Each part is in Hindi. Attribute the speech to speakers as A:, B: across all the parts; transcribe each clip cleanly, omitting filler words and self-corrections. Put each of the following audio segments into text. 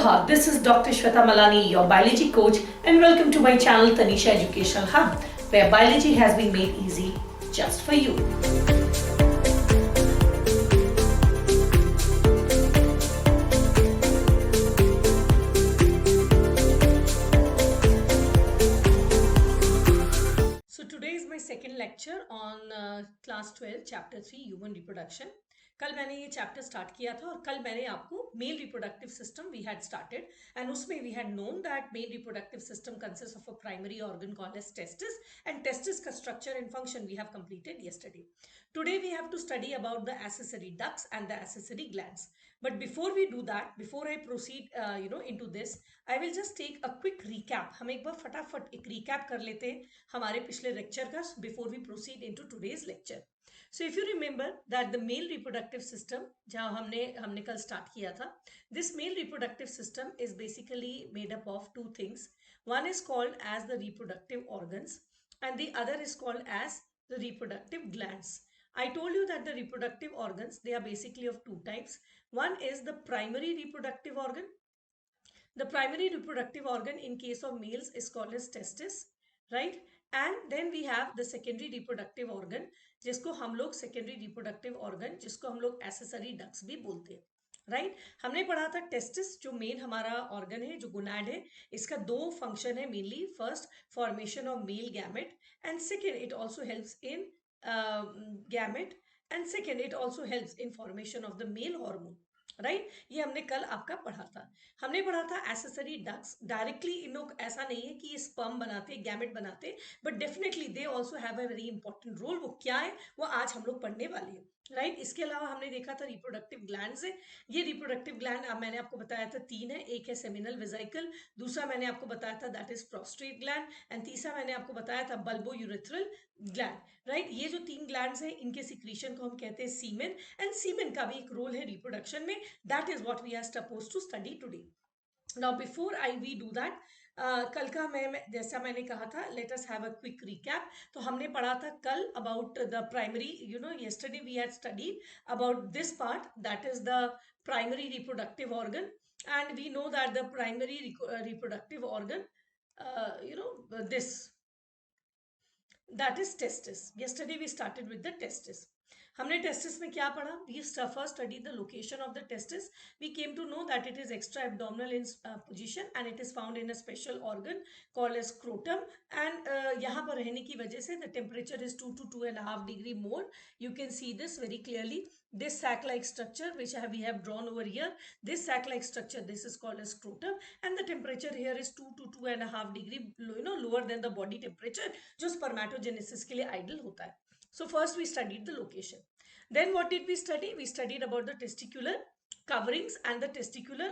A: Aloha, this is Dr. Shweta Malani, your biology coach, and welcome to my channel Tanisha Educational Hub, where biology has been made easy just for you. So today is my second lecture on class 12, chapter 3, human reproduction. कल मैंने ये चैप्टर स्टार्ट किया था और कल मैंने आपको male reproductive system we had started and उसमें we had known that male reproductive system consist of a primary organ called as testis and testis का structure and function we have completed yesterday. Today we have to study about the accessory ducts and the accessory glands. But before we do that, before I proceed into this, I will just take a quick recap. हम एक बार फटाफट एक recap कर लेते हैं हमारे पिछले लेक्चर का before we proceed into today's lecture. So if you remember that the male reproductive system जहाँ हमने कल start किया था, this male reproductive system is basically made up of two things. One is called as the reproductive organs and the other is called as the reproductive glands. I told you that the reproductive organs, they are basically of two types. One is the primary reproductive organ. The primary reproductive organ in case of males is called as testis, right? And then we have the secondary reproductive organ, जिसको हम लोग secondary reproductive organ, जिसको हम लोग accessory ducts भी बोलते हैं, राइट हमने पढ़ा था टेस्टिस जो मेन हमारा ऑर्गन है जो गोनाड है इसका दो फंक्शन है mainly first formation of male gamete and second it also helps in gamete and second it also helps in formation of the male hormone right ये हमने कल आपका पढ़ा था हमने पढ़ा था एसेसरी डक्स डायरेक्टली इन लोग ऐसा नहीं है कि ये स्पर्म बनाते गैमेट बनाते but definitely they also have a very important role वो क्या है वो आज हम लोग पढ़ने वाले हैं राइट इसके अलावा हमने देखा था रिप्रोडक्टिव ग्लैंड्स है ये रिप्रोडक्टिव ग्लैंड मैंने आपको बताया था तीन है एक है सेमिनल वेसिकल दूसरा मैंने आपको बताया था that is prostate gland and तीसरा मैंने आपको बताया था बल्बो यूरेथ्रल ग्लैंड राइट ये जो तीन ग्लैंड्स हैं इनके सिक्रीशन को हम कहते हैं सीमेन एंड सीमेन का भी एक रोल है रिप्रोडक्शन में that is what we are supposed to study today now before I we do that कल का मैं जैसा मैंने कहा था let us have a quick recap तो हमने पढ़ा था कल about the primary yesterday we had studied about this part that is the primary reproductive organ and we know that the primary reproductive organ this that is testis. Yesterday we started with the testis. हमने testis में क्या पढ़ा? We first studied the location of the testis. We came to know that it is extra abdominal in position and it is found in a special organ called as scrotum. And यहाँ पर रहने की वजह से the temperature is 2 to 2.5 degree more. You can see this very clearly. This sac-like structure which we have drawn over here, this sac-like structure, this is called as scrotum, and the temperature here is 2 to 2.5 degree, lower than the body temperature, जो spermatogenesis के लिए ideal होता है. So first we studied the location. Then what did we study? We studied about the testicular coverings and the testicular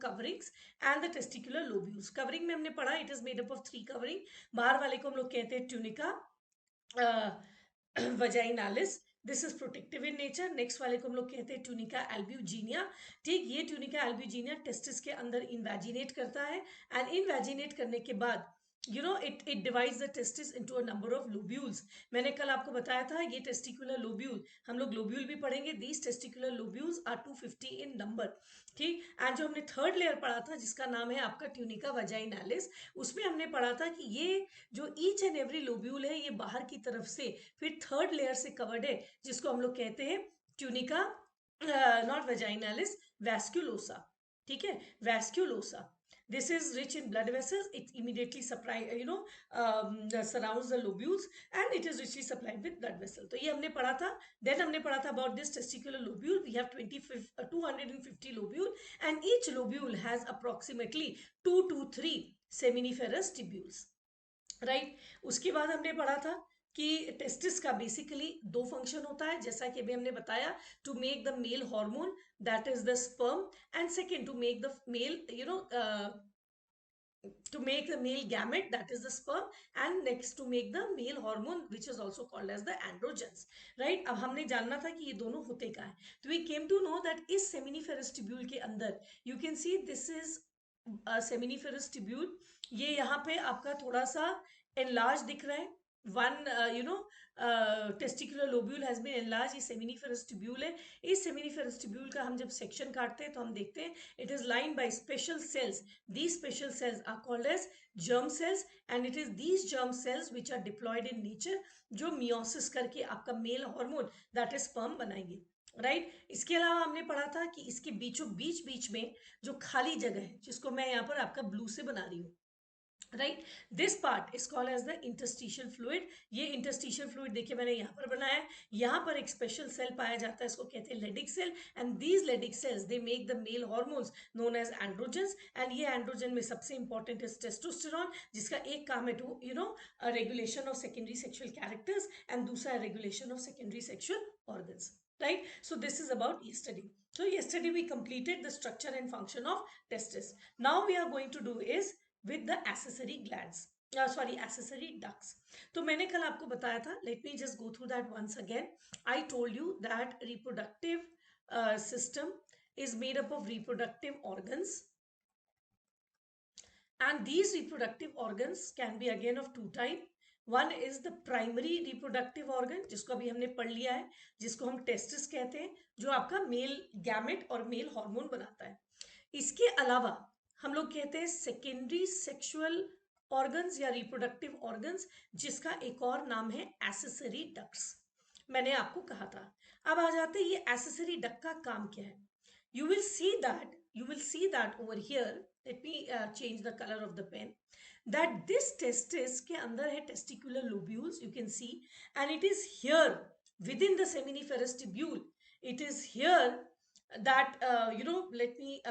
A: coverings and the testicular lobules. Covering में हमने पढ़ा it is made up of three covering. बाहर वाले को हम लोग कहते हैं tunica, vaginalis. This is protective in nature next वाले को हम लोग कहते हैं ट्यूनिका एल्ब्यूजिनिया ठीक ये ट्यूनिका एल्ब्यूजिनिया टेस्टिस के अंदर इन्वेजिनेट करता है एंड इन्वेजिनेट करने के बाद it divides the testis into a number of lobules. मैंने कल आपको बताया था ये testicular lobule हम लोग lobule भी पढ़ेंगे. These testicular lobules are 250 in number. ठीक एंड जो हमने थर्ड लेयर पढ़ा था जिसका नाम है आपका ट्यूनिका वजाइनालिस उसमें हमने पढ़ा था कि ये जो ईच एंड एवरी लोब्यूल है ये बाहर की तरफ से फिर थर्ड लेयर से कवर्ड है जिसको हम लोग कहते हैं ट्यूनिका नॉट वजाइनालिस वैस्क्यूलोसा ठीक है वैस्क्यूलोसा. This is rich in blood vessels. It immediately surrounds the lobules and it is richly supplied with blood vessel. तो ये हमने पढ़ा था. Then हमने पढ़ा था about this testicular lobule. We have 250 lobule and each lobule has approximately 2 to 3 seminiferous tubules. Right? उसके बाद हमने पढ़ा था कि टेस्टिस का बेसिकली दो फंक्शन होता है जैसा कि अभी हमने बताया to make the male hormone that is the sperm and second to make the male to make the male gamete that is the sperm and next to make the male hormone which is also called as the androgens right अब हमने जानना था कि ये दोनों होते क्या है तो we came to know that इस seminiferous tubule के अंदर you can see this is a seminiferous tubule ये यहाँ पे आपका थोड़ा सा enlarged दिख रहा है one testicular lobule has been enlarged. ये seminiferous tubule है. इस seminiferous tubule का हम जब section काटते हैं तो हम देखते हैं it is lined by special cells. These special cells are called as germ cells, and it is these germ cells which are deployed in nature जो meiosis करके आपका male hormone that is sperm बनाएंगे. राइट इसके अलावा हमने पढ़ा था कि इसके बीचों बीच में जो खाली जगह है जिसको मैं यहाँ पर आपका ब्लू से बना रही हूँ. Right this part is called as the interstitial fluid. ये इंटरस्टिशियल फ्लूइड देखिए मैंने यहाँ पर बनाया है. यहाँ पर एक स्पेशल सेल पाया जाता है, इसको कहते हैं Leydig cell. And these Leydig cells they make the male hormones known as androgens. And ये एंड्रोजन में सबसे इंपॉर्टेंट इज टेस्टोस्टेरॉन, जिसका एक काम है to regulation of secondary sexual characters and दूसरा regulation of secondary sexual organs. Right, so this is about yesterday. So yesterday we completed the structure and function of testis. Now we are going to do is with the accessory glands, accessory ducts. तो मैंने कल आपको बताया था, let me just go through that once again. I told you that reproductive system is made up of reproductive organs, and these reproductive organs can be again of two type. One is the primary reproductive organ जिसको अभी हमने पढ़ लिया है, जिसको हम टेस्टिस कहते हैं, जो आपका मेल गैमेट और मेल हार्मोन बनाता है. इसके अलावा हम लोग कहते हैं सेकेंडरी सेक्सुअल ऑर्गन्स या रिप्रोडक्टिव ऑर्गन्स, जिसका एक और नाम है एसेसरी डक्ट्स. मैंने आपको कहा था. अब आ जाते हैं ये एसेसरी डक्ट का काम क्या है. You will see that over here. Let me change the color of the pen. That this testis के अंदर है testicular lobules, you can see, and it is here within the seminiferous tubule. It is here that let me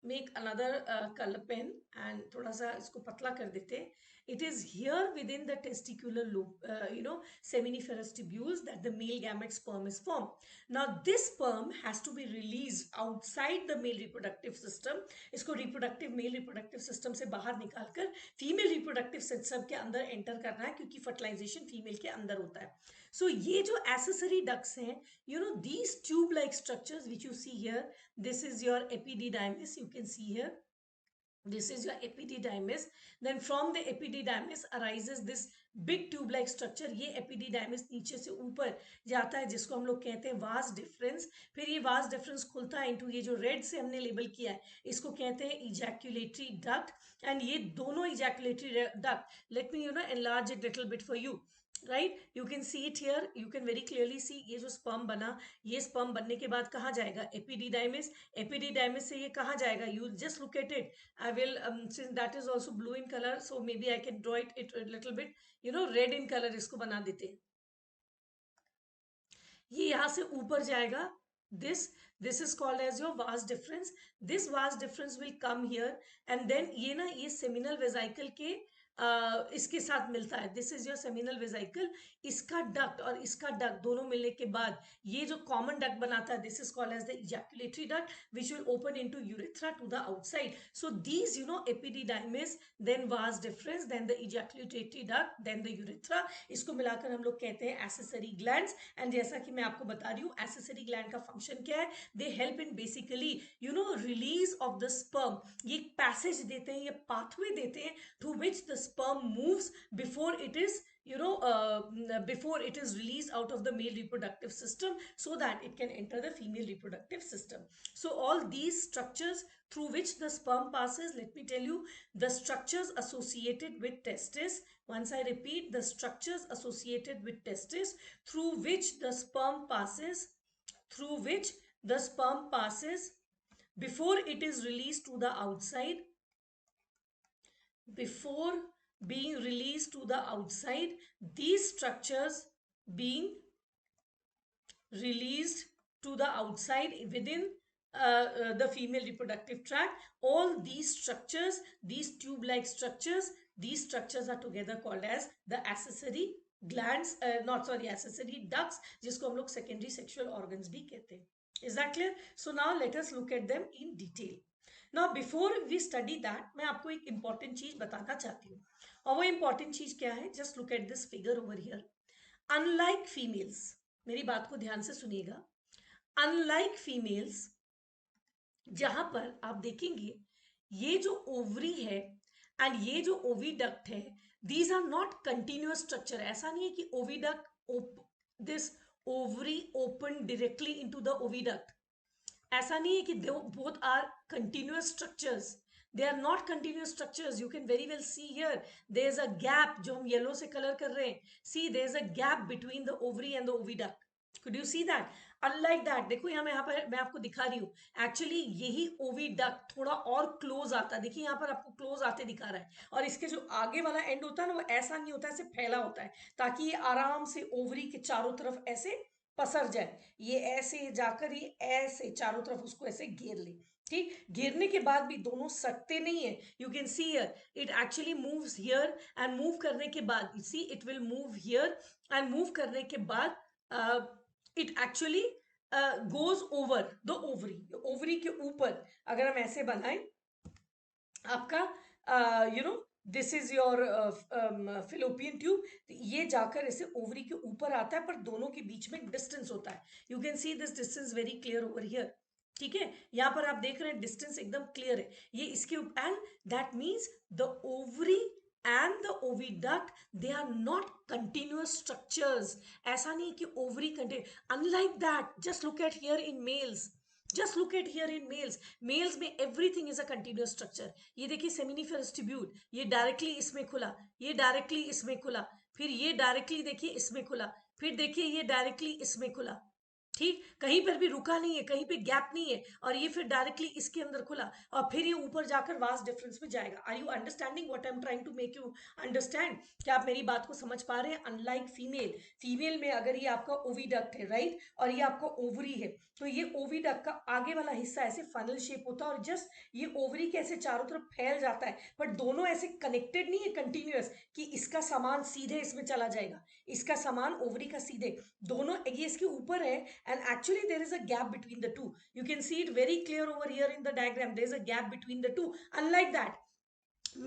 A: make another color pen and थोड़ा सा इसको पतला कर देते हैं. It is here within the testicular lobe, seminiferous tubules that the male gamete sperm is formed. Now this sperm has to be released outside the male reproductive system. इसको male reproductive system से बाहर निकालकर female reproductive system के अंदर enter करना है, क्योंकि fertilization female के अंदर होता है. So ये जो accessory ducts हैं, these tube-like structures which you see here, this is your epididymis, you can see here. This is your epididymis. Then from the epididymis arises this big tube like structure. ये epididymis नीचे से ऊपर जाता है, जिसको हम लोग कहते हैं vas deferens. फिर ये vas deferens खुलता है into ये जो red से हमने लेबल किया है, इसको कहते हैं ejaculatory duct. and ये दोनों ejaculatory duct, let me enlarge it little bit for you. Right you can see it here, you can very clearly see ये जो स्पर्म बना, ये स्पर्म बनने के बाद कहाँ जाएगा, एपिडिडाइमिस. एपिडिडाइमिस से ये कहाँ जाएगा, you just look at it. I will since that is also blue in colour, so maybe I can draw it little bit red in colour, इसको बना देते हैं. ये यहाँ से ऊपर जाएगा. this is called as your vas deferens. This vas deferens will come here and then ये seminal vesicle के इसके साथ मिलता है. This is your seminal vesicle. इसका डक्ट और इसका डक्ट दोनों मिलने के बाद ये जो कॉमन डक्ट बनाता है, this is called as the ejaculatory duct which will open into urethra to the outside. So these epididymis, then vas deferens, then the ejaculatory duct, then the urethra, इसको मिलाकर हम लोग कहते हैं एसेसरी ग्लैंड्स. एंड जैसा कि मैं आपको बता रही हूँ, एसेसरी ग्लैंड का फंक्शन क्या है, they help in basically release of the sperm. ये पैसेज देते हैं, ये पाथवे देते हैं through which the sperm moves before it is before it is released out of the male reproductive system, so that it can enter the female reproductive system. So all these structures through which the sperm passes, let me tell you the structures associated with testis. Once I repeat, the structures associated with testis through which the sperm passes, through which the sperm passes before it is released to the outside, before being released to the outside, these structures being released to the outside within the female reproductive tract, all these structures, these tube-like structures, these structures are together called as the accessory glands, accessory ducts, जिसको हम लोग secondary sexual organs भी कहते हैं. Is that clear? So now let us look at them in detail. Now before we study that, मैं आपको एक important चीज बताना चाहती हूँ, और वो important चीज क्या है, just look at this figure over here. Unlike females, मेरी बात को ध्यान से सुनिएगा, unlike females, जहां पर आप देखेंगे ये जो ओवरी है एंड ये जो ओविडक्ट है, these are not continuous structure. ऐसा नहीं है कि oviduct, this ovary open directly into the oviduct. ऐसा नहीं है कि both are continuous structures. They are not continuous structures. You can very well see here there is a gap जो हम येलो से कलर कर रहे हैं. See there is a gap between the ovary and the oviduct. Could you see that? Unlike that, देखो यहाँ पर मैं आपको दिखा रही हूँ. Actually यही oviduct थोड़ा और क्लोज आता है. देखिए यहाँ पर आपको क्लोज आते दिखा रहा है. और इसके जो आगे वाला एंड होता है ना, वो ऐसा नहीं होता है, ऐसे फैला होता है, ताकि ये आराम से ओवरी के चारों तरफ ऐसे पसर जाए. ये ऐसे जाकर ये ऐसे चारों तरफ उसको ऐसे घेर ले. ठीक, घेरने के बाद भी दोनों सटते नहीं है. You can see here it actually moves here, and move करने के बाद see it will move here, and move करने के बाद it actually goes over the ovary. Ovary के ऊपर अगर हम ऐसे बनाएं आपका you know this is your fallopian tube, ये जाकर ऐसे ओवरी के ऊपर आता है, पर दोनों के बीच में डिस्टेंस होता है. You can see this distance very clear over here. ठीक है, यहाँ पर आप देख रहे हैं डिस्टेंस एकदम क्लियर है. ये इसके ऊपर, and that means the ovary and the oviduct they are not continuous structures. ऐसा नहीं कि ovary continue, unlike that. Just look at here in males. Just look at here in males. Males में everything is a continuous structure. ये देखिए seminiferous tubule, ये directly इसमें खुला, ये directly इसमें खुला, फिर ये directly देखिए इसमें खुला, फिर देखिए ये directly इसमें खुला. ठीक, कहीं पर भी रुका नहीं है, कहीं पे गैप नहीं है, और ये फिर डायरेक्टली इसके अंदर खुला, और फिर ये ऊपर जाकर वास्ट डिफरेंस में जाएगा. Are you understanding what I am trying to make you understand? क्या आप मेरी बात को समझ पा रहे हैं? अनलाइक फीमेल, फीमेल में अगर ये आपका ओविडक्ट है, राइट, और ये आपका ओवरी है, तो ये ओविडक्ट का आगे वाला हिस्सा ऐसे फनल शेप होता है, और जस्ट ये ओवरी के ऐसे चारों तरफ फैल जाता है, बट दोनों ऐसे कनेक्टेड नहीं है कंटिन्यूअस कि इसका सामान सीधे इसमें चला जाएगा, इसका सामान ओवरी का सीधे, दोनों ये इसके ऊपर है. And actually there is a gap between the two. You can see it very clear over here in the diagram. There is a gap between the two. Unlike that,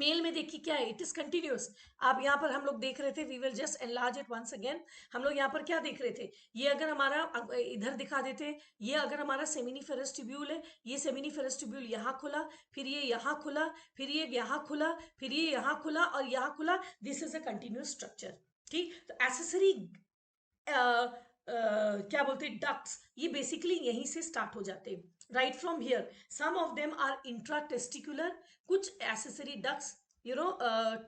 A: male में देखिए क्या है, इट इज कंटिन्यूअस. आप यहाँ पर हम लोग देख रहे थे, we will just enlarge it once again. हम लोग यहाँ पर क्या देख रहे थे, ये अगर हमारा इधर दिखा देते, ये अगर हमारा सेमिनिफेरस ट्यूब्यूल है, ये सेमिनिफेरस ट्यूब्यूल यहाँ खुला, फिर ये यहाँ खुला, फिर ये यहाँ खुला, फिर ये यहाँ खुला और यहाँ खुला. This is a continuous structure. ठीक, तो एसेसरी क्या बोलते हैं, डक्ट्स, ये बेसिकली यहीं से स्टार्ट हो जाते हैं. Right from here some of them are intra testicular. कुछ एसेसरी डक्ट्स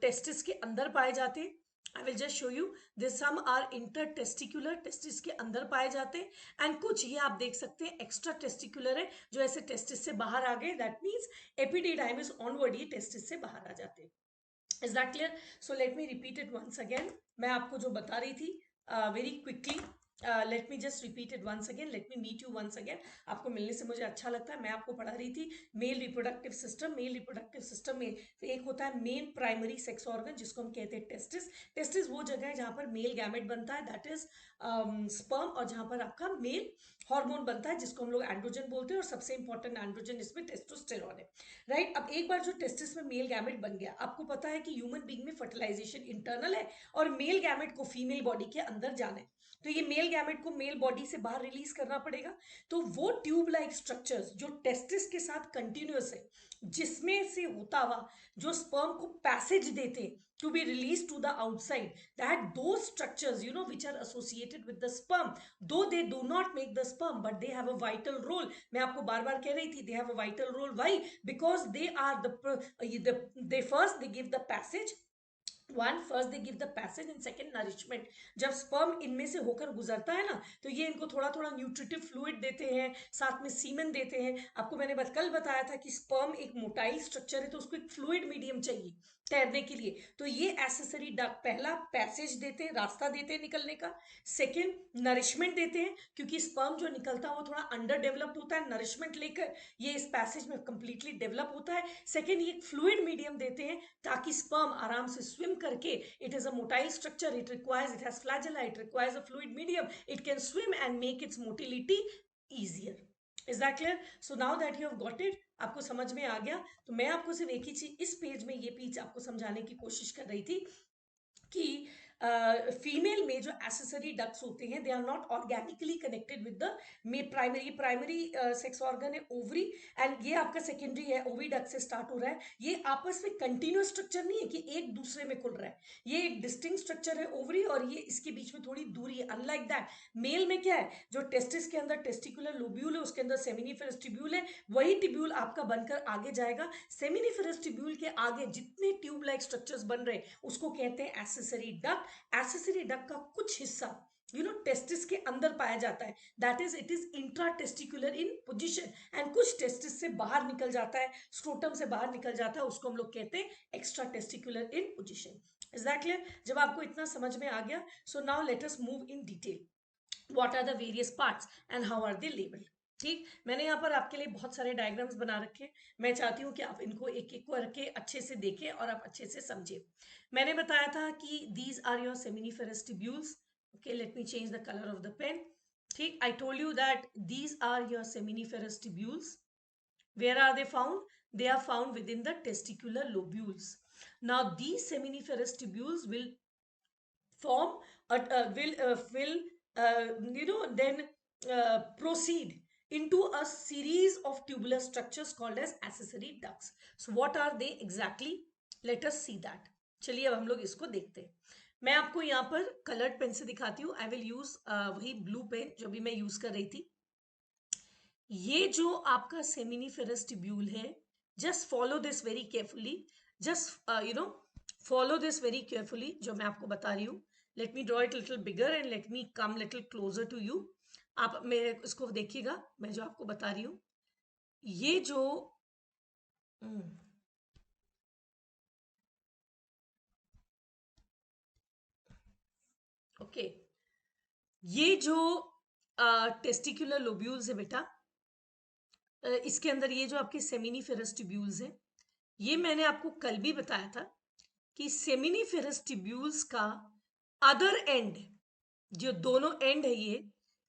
A: टेस्टिस के अंदर पाए जाते हैं. I will just show you this. Some are inter testicular, testis के अंदर पाए जाते हैं, एंड कुछ ये आप देख सकते हैं एक्स्ट्रा टेस्टिकुलर है, जो ऐसे टेस्टिस से बाहर आ गए. दैट मीन्स एपिडिडाइमिस ऑनवर्ड ये टेस्टिस से बाहर आ जाते हैं. Is that clear? So let me repeat it once again. मैं आपको जो बता रही थी very quickly, let me just repeat it once again. Let me meet you once again. आपको मिलने से मुझे अच्छा लगता है. मैं आपको पढ़ा रही थी mail reproductive system. Mail reproductive system में एक होता है मेन प्राइमरी सेक्स ऑर्गन, जिसको हम कहते हैं टेस्टिस. टेस्टिस वो जगह है जहाँ पर मेल गैमेट बनता है, दैट इज स्पर्म, और जहाँ पर आपका मेल हार्मोन बनता है, जिसको हम लोग एंड्रोजन बोलते हैं, और सबसे इंपॉर्टेंट एंड्रोजन इसमें टेस्टोस्टेरॉन है. राइट, अब एक बार जो टेस्टिस में मेल गैमेट बन गया, आपको पता है कि ह्यूमन बीइंग में फर्टिलाइजेशन इंटरनल है, और मेल गैमेट को फीमेल बॉडी के अंदर जाना है. तो ये मेल गैमेट को मेल बॉडी से बाहर रिलीज करना पड़ेगा. तो वो ट्यूब लाइक स्ट्रक्चर्स जो टेस्टिस के साथ कंटिन्यूअस है, जिसमें से होता हुआ जो स्पर्म को पैसेज देते हैं to be released to the outside, that those structures which are associated with the sperm, though they do not make the sperm, but they have a vital role. मैं आपको बार बार कह रही थी, they have a vital role. Why? Because they are they first they give the passage. First they give the passage and second nourishment. जब स्पर्म इनमें से होकर गुजरता है ना, तो ये इनको थोड़ा थोड़ा न्यूट्रिटिव फ्लूइड देते हैं, साथ में सीमेन देते हैं. आपको मैंने कल बताया था कि स्पर्म एक मोटाइल स्ट्रक्चर है, तो उसको एक फ्लूइड मीडियम चाहिए तैरने के लिए. तो ये एसेसरी डक पहला पैसेज देते हैं, रास्ता देते हैं निकलने का. सेकेंड नरिशमेंट देते हैं, क्योंकि स्पर्म जो निकलता है वो थोड़ा अंडर डेवलप्ड होता है. नरिशमेंट लेकर ये इस पैसेज में कंप्लीटली डेवलप होता है. सेकेंड, ये फ्लूइड मीडियम देते हैं ताकि स्पर्म आराम से स्विम करके, it is a motile structure, it has flagella, it requires a fluid medium, it can swim and make its motility easier. Is that clear? So now that you have got it, आपको समझ में आ गया. तो मैं आपको सिर्फ एक ही चीज इस पेज में, ये पेज आपको समझाने की कोशिश कर रही थी कि फीमेल में जो एसेसरी डक्ट्स होते हैं they are not organically connected with the primary sex organ है ओवरी, एंड ये आपका सेकेंडरी है ओविडक्ट से स्टार्ट हो रहा है। ये आपस में कंटिन्यूस स्ट्रक्चर नहीं है कि एक दूसरे में खुल रहा है, ये एक डिस्टिंक्ट स्ट्रक्चर है ओवरी और ये इसके बीच में थोड़ी दूरी है। अनलाइक दैट मेल में क्या है, जो टेस्टिस के अंदर टेस्टिकुलर लोब्यूल है उसके अंदर सेमिनिफेरस ट्यूब्यूल है, वही ट्यूब्यूल आपका बनकर आगे जाएगा। सेमिनिफेरस ट्यूब्यूल के आगे जितने ट्यूब लाइक स्ट्रक्चर्स बन रहे हैं उसको कहते हैं एक्सेसरी डक्ट। एक्सेसरी डक्ट का कुछ हिस्सा टेस्टिस के अंदर पाया जाता है, that is it is intratesticular in position, and कुछ टेस्टिस से बाहर निकल जाता है, स्क्रोटम से बाहर निकल जाता है, उसको हम लोग कहते हैं extra testicular in position. Is that clear? जब आपको इतना समझ में आ गया, so now let us move in detail what are the various parts and how are they labelled. ठीक, मैंने यहाँ पर आपके लिए बहुत सारे डायग्राम्स बना रखे, मैं चाहती हूँ कि आप इनको एक एक करके अच्छे से देखें और आप अच्छे से समझें। मैंने बताया था कि these are your seminiferous tubules. okay, let me change the color of the pen. ठीक, I told you that these are your seminiferous tubules. Where are they found? They are found within the testicular lobules. Now these seminiferous tubules will form then proceed into a series of tubular structures called as accessory ducts. So what are they exactly? Let us see that. चलिए अब हम लोग इसको देखते हैं। मैं आपको यहाँ पर कलर्ड पेन से दिखाती हूँ। आई विल यूज वही ब्लू पेन जो भी मैं यूज कर रही थी। ये जो आपका सेमिनिफेरस ट्यूब्यूल है, just follow this very carefully, just follow this very carefully जो मैं आपको बता रही हूँ। Let me draw it little bigger and let me come little closer to you. आप मेरे इसको देखिएगा, मैं जो आपको बता रही हूँ, ये जो ओके ये जो टेस्टिकुलर लोब्यूल्स है बेटा, इसके अंदर ये जो आपके सेमिनिफेरस ट्यूब्यूल्स हैं, ये मैंने आपको कल भी बताया था कि सेमिनिफेरस ट्यूब्यूल्स का अदर एंड, जो दोनों एंड है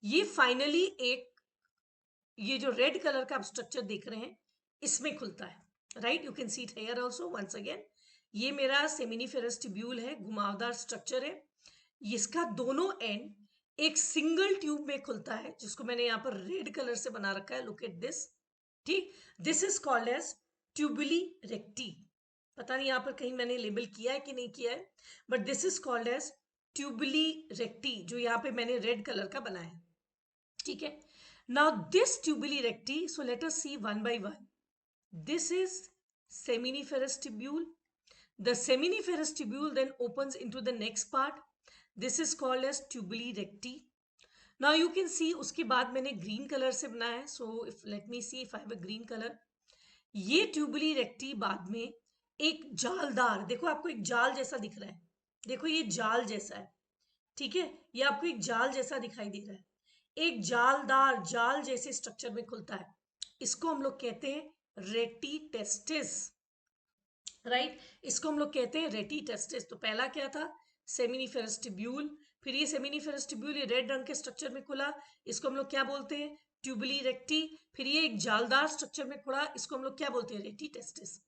A: ये फाइनली एक, ये जो रेड कलर का आप स्ट्रक्चर देख रहे हैं इसमें खुलता है, right? You can see it here also once again. ये मेरा सेमिनिफेरस ट्यूब्यूल है, घुमावदार स्ट्रक्चर है, इसका दोनों एंड एक सिंगल ट्यूब में खुलता है जिसको मैंने यहाँ पर रेड कलर से बना रखा है, लुक एट दिस। ठीक, this is called as tubuli recti. पता नहीं यहाँ पर कहीं मैंने लेबल किया है कि नहीं किया है, but this is called as tubuli recti, जो यहाँ पे मैंने रेड कलर का बनाया है। ठीक है, now this tubuli recti, so let us see one by one. This is seminiferous tubule. The seminiferous tubule then opens into the next part. This is called as tubuli recti. Now you can see उसके बाद मैंने green color से बनाया है, so if let me see if I have a green color. ये ट्यूबुली रेक्टी बाद में एक जालदार, देखो आपको एक जाल जैसा दिख रहा है, देखो ये जाल जैसा है, ठीक है, ये आपको एक जाल जैसा दिखाई दे रहा है, एक जालदार जाल जैसे स्ट्रक्चर में खुलता है, इसको हम लोग कहते हैं रेटी टेस्टिस, राइट? इसको हम लोग कहते हैं रेटी टेस्टिस। तो पहला क्या था? सेमिनिफेरस ट्यूब्यूल, फिर ये सेमिनिफेरस ट्यूब्यूल ये रेड रंग के स्ट्रक्चर में खुला, इसको हम लोग क्या बोलते हैं? ट्यूबुली रेक्टी। फिर ये एक जालदार स्ट्रक्चर में खुला, इसको हम लोग क्या बोलते हैं? रेटी टेस्टिस।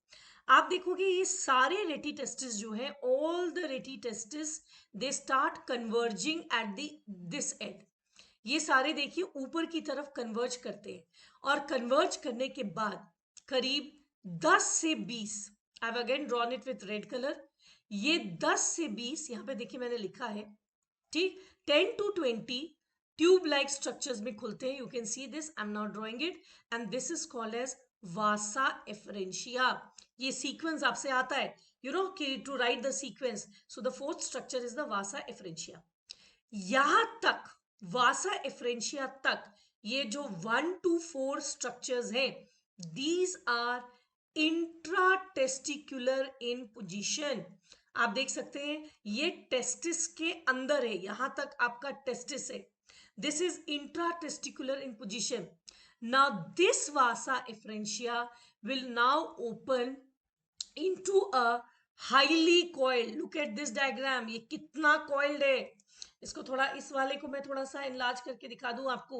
A: आप देखोगे ये सारे रेटी टेस्टिस जो है, ऑल द रेटी testis they start converging at this and. ये सारे देखिए ऊपर की तरफ कन्वर्ज करते हैं, और कन्वर्ज करने के बाद करीब 10 से 20, I have again drawn it with red colour, ये 10 से 20 यहाँ पे देखिए मैंने लिखा है, ठीक, 10 to 20 ट्यूब लाइक स्ट्रक्चर्स में खुलते हैं। You can see this, I am not drawing it, and this is called as vasa efferentia. ये सीक्वेंस आपसे आता है, यू नो, कि to write the sequence, so the fourth structure is the vasa efferentia. यहां तक वासा एफरेंशिया तक ये जो 1 to 4 स्ट्रक्चर्स हैं, दीज आर इंट्राटेस्टिकुलर इन पोजीशन। आप देख सकते हैं ये टेस्टिस के अंदर है, यहां तक आपका टेस्टिस है, this is intratesticular in position. Now this vasa efferentia will now open into a highly coiled, look at this diagram, ये कितना coiled है। इसको थोड़ा, इस वाले को मैं थोड़ा सा enlarge करके दिखा दूं आपको।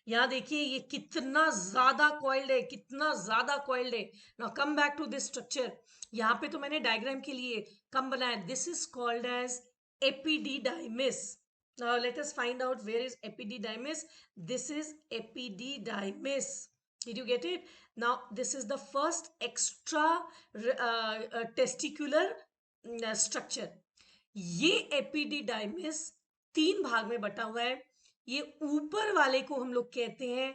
A: यहाँ देखिए ये कितना ज्यादा coiled है, कितना ज्यादा coiled है। Now come back to this structure, यहाँ पे तो मैंने डायग्राम के लिए कम बनाया, this is called as epididymis. Now let us find out where is epididymis. This is epididymis. Did you get it? Now this is the first extra testicular structure. ये एपिडिडाइमिस 3 भाग में बटा हुआ है. ये ऊपर वाले को हम लोग कहते हैं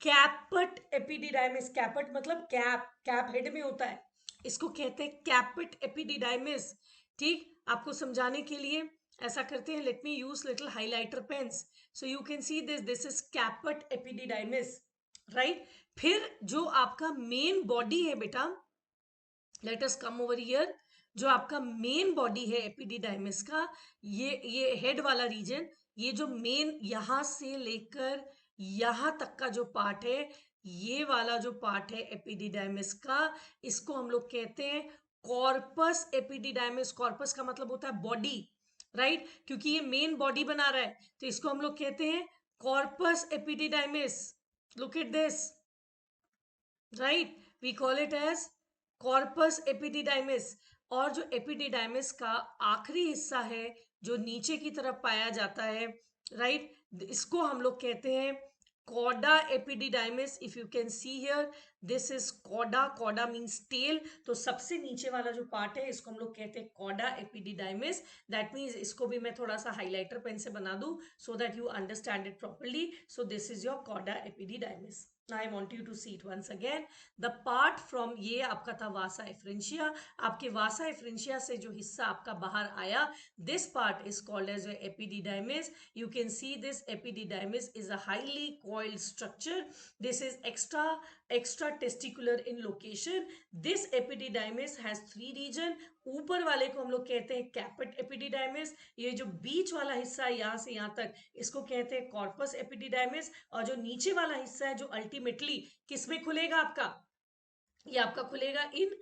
A: कैपट एपिडिडाइमिस. कैपट मतलब कैप, कैप हेड में होता है, इसको कहते हैं कैपट एपिडिडाइमिस. ठीक, आपको समझाने के लिए ऐसा करते हैं, let me use little highlighter pens so you can see this. This is caput epididymis, right. फिर जो आपका मेन बॉडी है बेटा, let us come over here. जो आपका मेन बॉडी है एपिडिडाइमिस का, ये हेड वाला रीजन, ये जो मेन यहां से लेकर यहां तक का जो पार्ट है, ये वाला जो पार्ट है एपिडिडाइमिस का, इसको हम लोग कहते हैं कॉर्पस एपिडिडाइमिस. कॉर्पस का मतलब होता है बॉडी, राइट, क्योंकि ये मेन बॉडी बना रहा है, तो इसको हम लोग कहते हैं corpus epididymis. Look at this, right, we call it as corpus epididymis. और जो एपिडिडाइमिस का आखिरी हिस्सा है जो नीचे की तरफ पाया जाता है, राइट, इसको हम लोग कहते हैं cauda epididymis. If you can see here, this is cauda. Cauda means tail. तो सबसे नीचे वाला जो पार्ट है इसको हम लोग कहते हैं कॉडा एपिडिडाइमिस. दैट मीन्स इसको भी मैं थोड़ा सा हाइलाइटर पेन से बना दूं so that you understand it properly. So this is your coda epididymis. Now I want you to see it once again. The part from, ये आपका था वासा एफरेंशिया. आपके वासा एफरेंशिया से जो हिस्सा आपका बाहर आया, this part is called as your epididymis. You can see this epididymis is a highly coiled structure. This is extra testicular in location. This epididymis has 3 region. ऊपर वाले को हम लोग कहते हैं कैपेट एपिडिडाइमिस. ये जो बीच वाला हिस्सा है यहाँ से यहाँ तक, इसको कहते हैं कॉर्पस एपिडिडाइमिस. और जो नीचे वाला हिस्सा है जो अल्टीमेटली किसमें खुलेगा आपका, ये आपका खुलेगा इन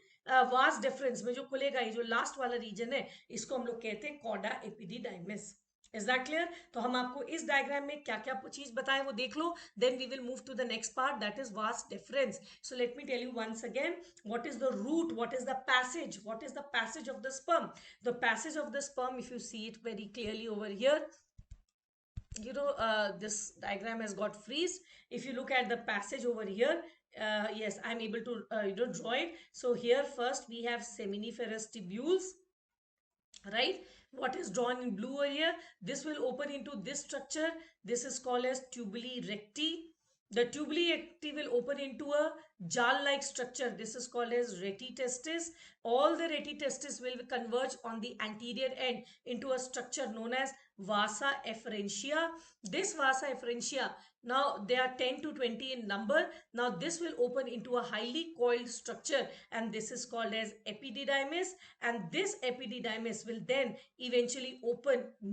A: वास डिफरेंस में. जो खुलेगा ये जो लास्ट वाला रीजन है, इसको हम लोग कहते हैं cauda epididymis. Is that clear? तो हम आपको इस डायग्राम में क्या क्या चीज बताए वो देख लो, then we will move to the next part, that is vas deferens. So let me tell you once again, what is the route, what is the passage, what is the passage of the sperm. The passage of the sperm, if you see it very clearly over here, you know, this diagram has got freeze. If you look at the passage over here, yes, I'm able to draw it. So here first we have seminiferous tubules, right? What is drawn in blue over here, this will open into this structure. This is called as tubuli recti. The tubuli recti will open into a jar like structure. This is called as retitestis. All the retitestis will converge on the anterior end into a structure known as vasa efferentia. This vasa efferentia, now they are 10 to 20 in number. Now this will open into a highly coiled structure, and this is called as epididymis. And this epididymis will then eventually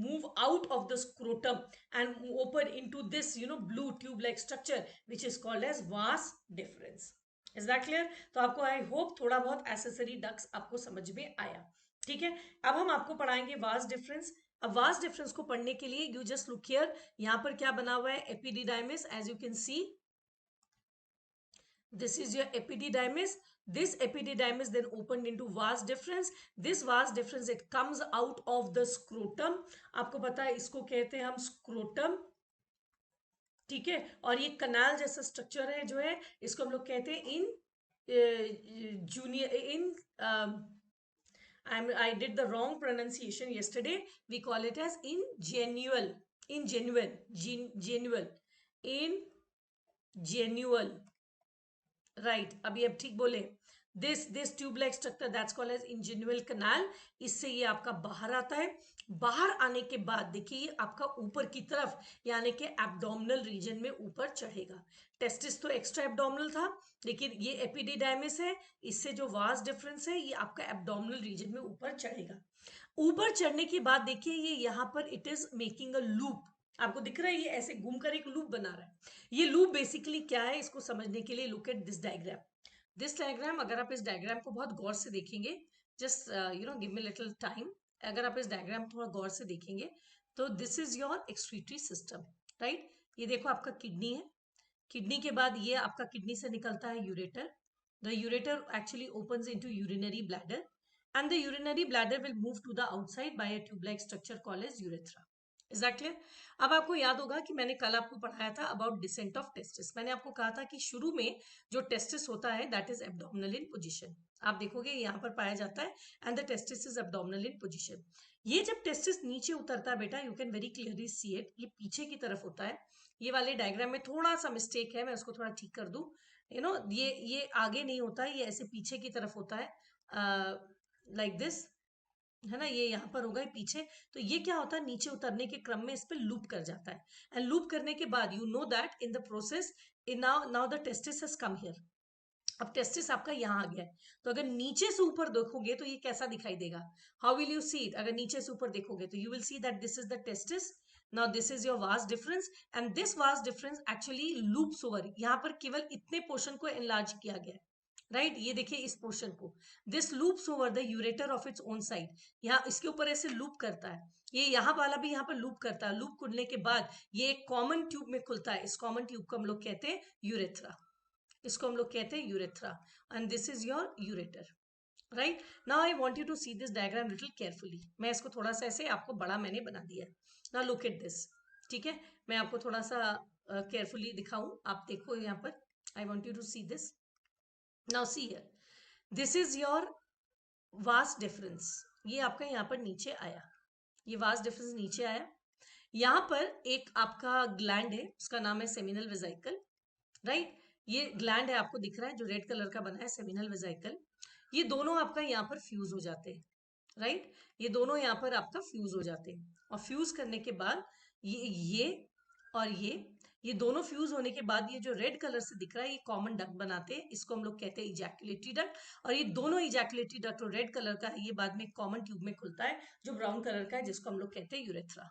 A: move out of the scrotum and open into this, blue tube like structure, which is called as vas deferens. Is that clear? तो आपको आई होप थोड़ा बहुत एसेसरी डक्स आपको समझ में आया. ठीक है, अब हम आपको पढ़ाएंगे वास डिफरेंस. अब वास डिफरेंस को पढ़ने के लिए यू जस्ट लुक हियर, यहां पर क्या बना हुआ है, epididymis. As you can see, this is your epididymis. This epididymis then opened into vas deferens. This vas deferens, it comes out of the scrotum. आपको पता है इसको कहते हैं हम scrotum. ठीक है, और ये कनाल जैसा स्ट्रक्चर है जो है, इसको हम लोग कहते हैं in junior in I did the wrong pronunciation yesterday. We call it as ingenual. Right, अभी अब ठीक बोले. This tube like structure that's called as inguinal canal. इससे ये आपका बाहर आता है. बाहर आने के बाद देखिए ये आपका ऊपर की तरफ यानी कि एब्डोमिनल रीजन में ऊपर चढ़ेगा. टेस्टिस तो एक्स्ट्रा एब्डोमिनल था, लेकिन ये एपिडिडाइमिस है, इससे जो वास डिफरेंस है ये आपका एब्डोमिनल रीजन में ऊपर चढ़ेगा. ऊपर चढ़ने के बाद देखिए ये यहाँ पर it is making a loop. आपको दिख रहा है ये ऐसे घूमकर एक लूप बना रहा है. ये लूप बेसिकली क्या है इसको समझने के लिए look at this diagram. This diagram, अगर आप इस डायग्राम को बहुत गौर से देखेंगे, just give me little time. अगर आप इस डायग्राम को थोड़ा गौर से देखेंगे तो this is your excretory system, right. ये देखो आपका किडनी है. किडनी के बाद ये आपका किडनी से निकलता है ureter. The ureter actually opens into urinary bladder. and the urinary bladder will move to the outside by a tube-like structure called as urethra. Is that clear? अब आपको याद होगा कि मैंने कल आपको पढ़ाया था अबाउट डिसेंट ऑफ टेस्टिस. मैंने आपको कहा था कि शुरू में जो टेस्टिस होता है that is abdominal in position. आप देखोगे यहाँ पर पाया जाता है and the testis is abdominal in position. ये जब टेस्टिस नीचे उतरता है बेटा, you can very clearly see it. ये पीछे की तरफ होता है. ये वाले डायग्राम में थोड़ा सा मिस्टेक है, मैं उसको थोड़ा ठीक कर दूं. यू नो ये आगे नहीं होता है, ये ऐसे पीछे की तरफ होता है लाइक दिस, है ना. ये यहाँ पर होगा पीछे. तो ये क्या होता है, नीचे उतरने के क्रम में इस पे लूप कर जाता है. एंड लूप करने के बाद you know that in the process in now the testis has come here. अब टेस्टिस आपका यहाँ आ गया है. तो अगर नीचे से ऊपर देखोगे तो ये कैसा दिखाई देगा, how will you see it. अगर नीचे से ऊपर देखोगे तो you will see that this is the testis. Now this is your vas difference and this vast difference actually loops over. यहाँ पर केवल इतने पोर्शन को एनलार्ज किया गया है, राइट. ये देखिए इस पोर्शन को. This loops over the ureter of its own side. यहाँ इसके ऊपर ऐसे लूप करता है. ये यहाँ वाला भी यहाँ पर लूप करता है. लूप खुलने के बाद ये एक कॉमन ट्यूब में खुलता है. इस कॉमन ट्यूब को हम लोग कहते हैं यूरेथ्रा. इसको हम लोग कहते हैं urethra. And this is your ureter, right. Now I want you to see this diagram little carefully. मैं इसको थोड़ा सा ऐसे आपको बड़ा मैंने बना दिया है. Now look at this. ठीक है, मैं आपको थोड़ा सा केयरफुली दिखाऊं. आप देखो यहाँ पर. I want you to see this. Now see here, this is your vas deferens. ये आपका यहाँ पर नीचे आया. ये वास्ट डिफरेंस नीचे आया. यहाँ पर एक आपका ग्लैंड है, उसका नाम है सेमिनल वेसिकल, राइट. ये ग्लैंड है, आपको दिख रहा है जो रेड कलर का बना है, सेमिनल वेसिकल. ये दोनों आपका यहाँ पर फ्यूज हो जाते हैं, राइट. ये दोनों यहाँ पर आपका फ्यूज हो जाते हैं. और फ्यूज करने के बाद ये और ये दोनों फ्यूज होने के बाद ये जो रेड कलर से दिख रहा है ये कॉमन डक्ट बनाते हैं. इसको हम लोग कहते हैं इजैकुलेटरी डक्ट. और ये दोनों इजैकुलेटरी डक्ट और रेड कलर का है, ये बाद में कॉमन ट्यूब में खुलता है जो ब्राउन कलर का है, जिसको हम लोग कहते हैं urethra.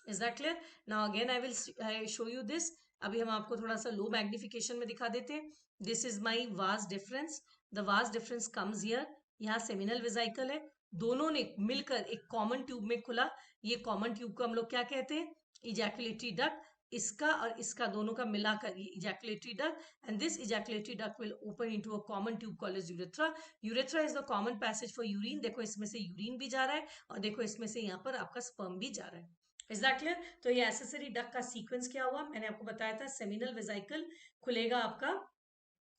A: Is that clear? Now again I will show you this. अभी हम आपको थोड़ा सा लो मैग्निफिकेशन में दिखा देते हैं. This is my vast difference. The vast difference comes here. यहाँ सेमिनल वेसिकल है, दोनों ने मिलकर एक कॉमन ट्यूब में खुला. ये कॉमन ट्यूब को हम लोग क्या कहते हैं, इजैकुलेटरी डक्ट. इसका और इसका दोनों का मिलाकर ये ejaculatory duct. And this ejaculatory duct will open into a common tube called as urethra. Urethra is the common passage for urine. देखो इसमें से यूरिन भी जा रहा है और देखो इसमें से यहाँ पर आपका स्पर्म भी जा रहा है. Is that clear? तो ये एसेसरी डक्ट का सीक्वेंस क्या हुआ, मैंने आपको बताया था. सेमिनल वेसिकल खुलेगा आपका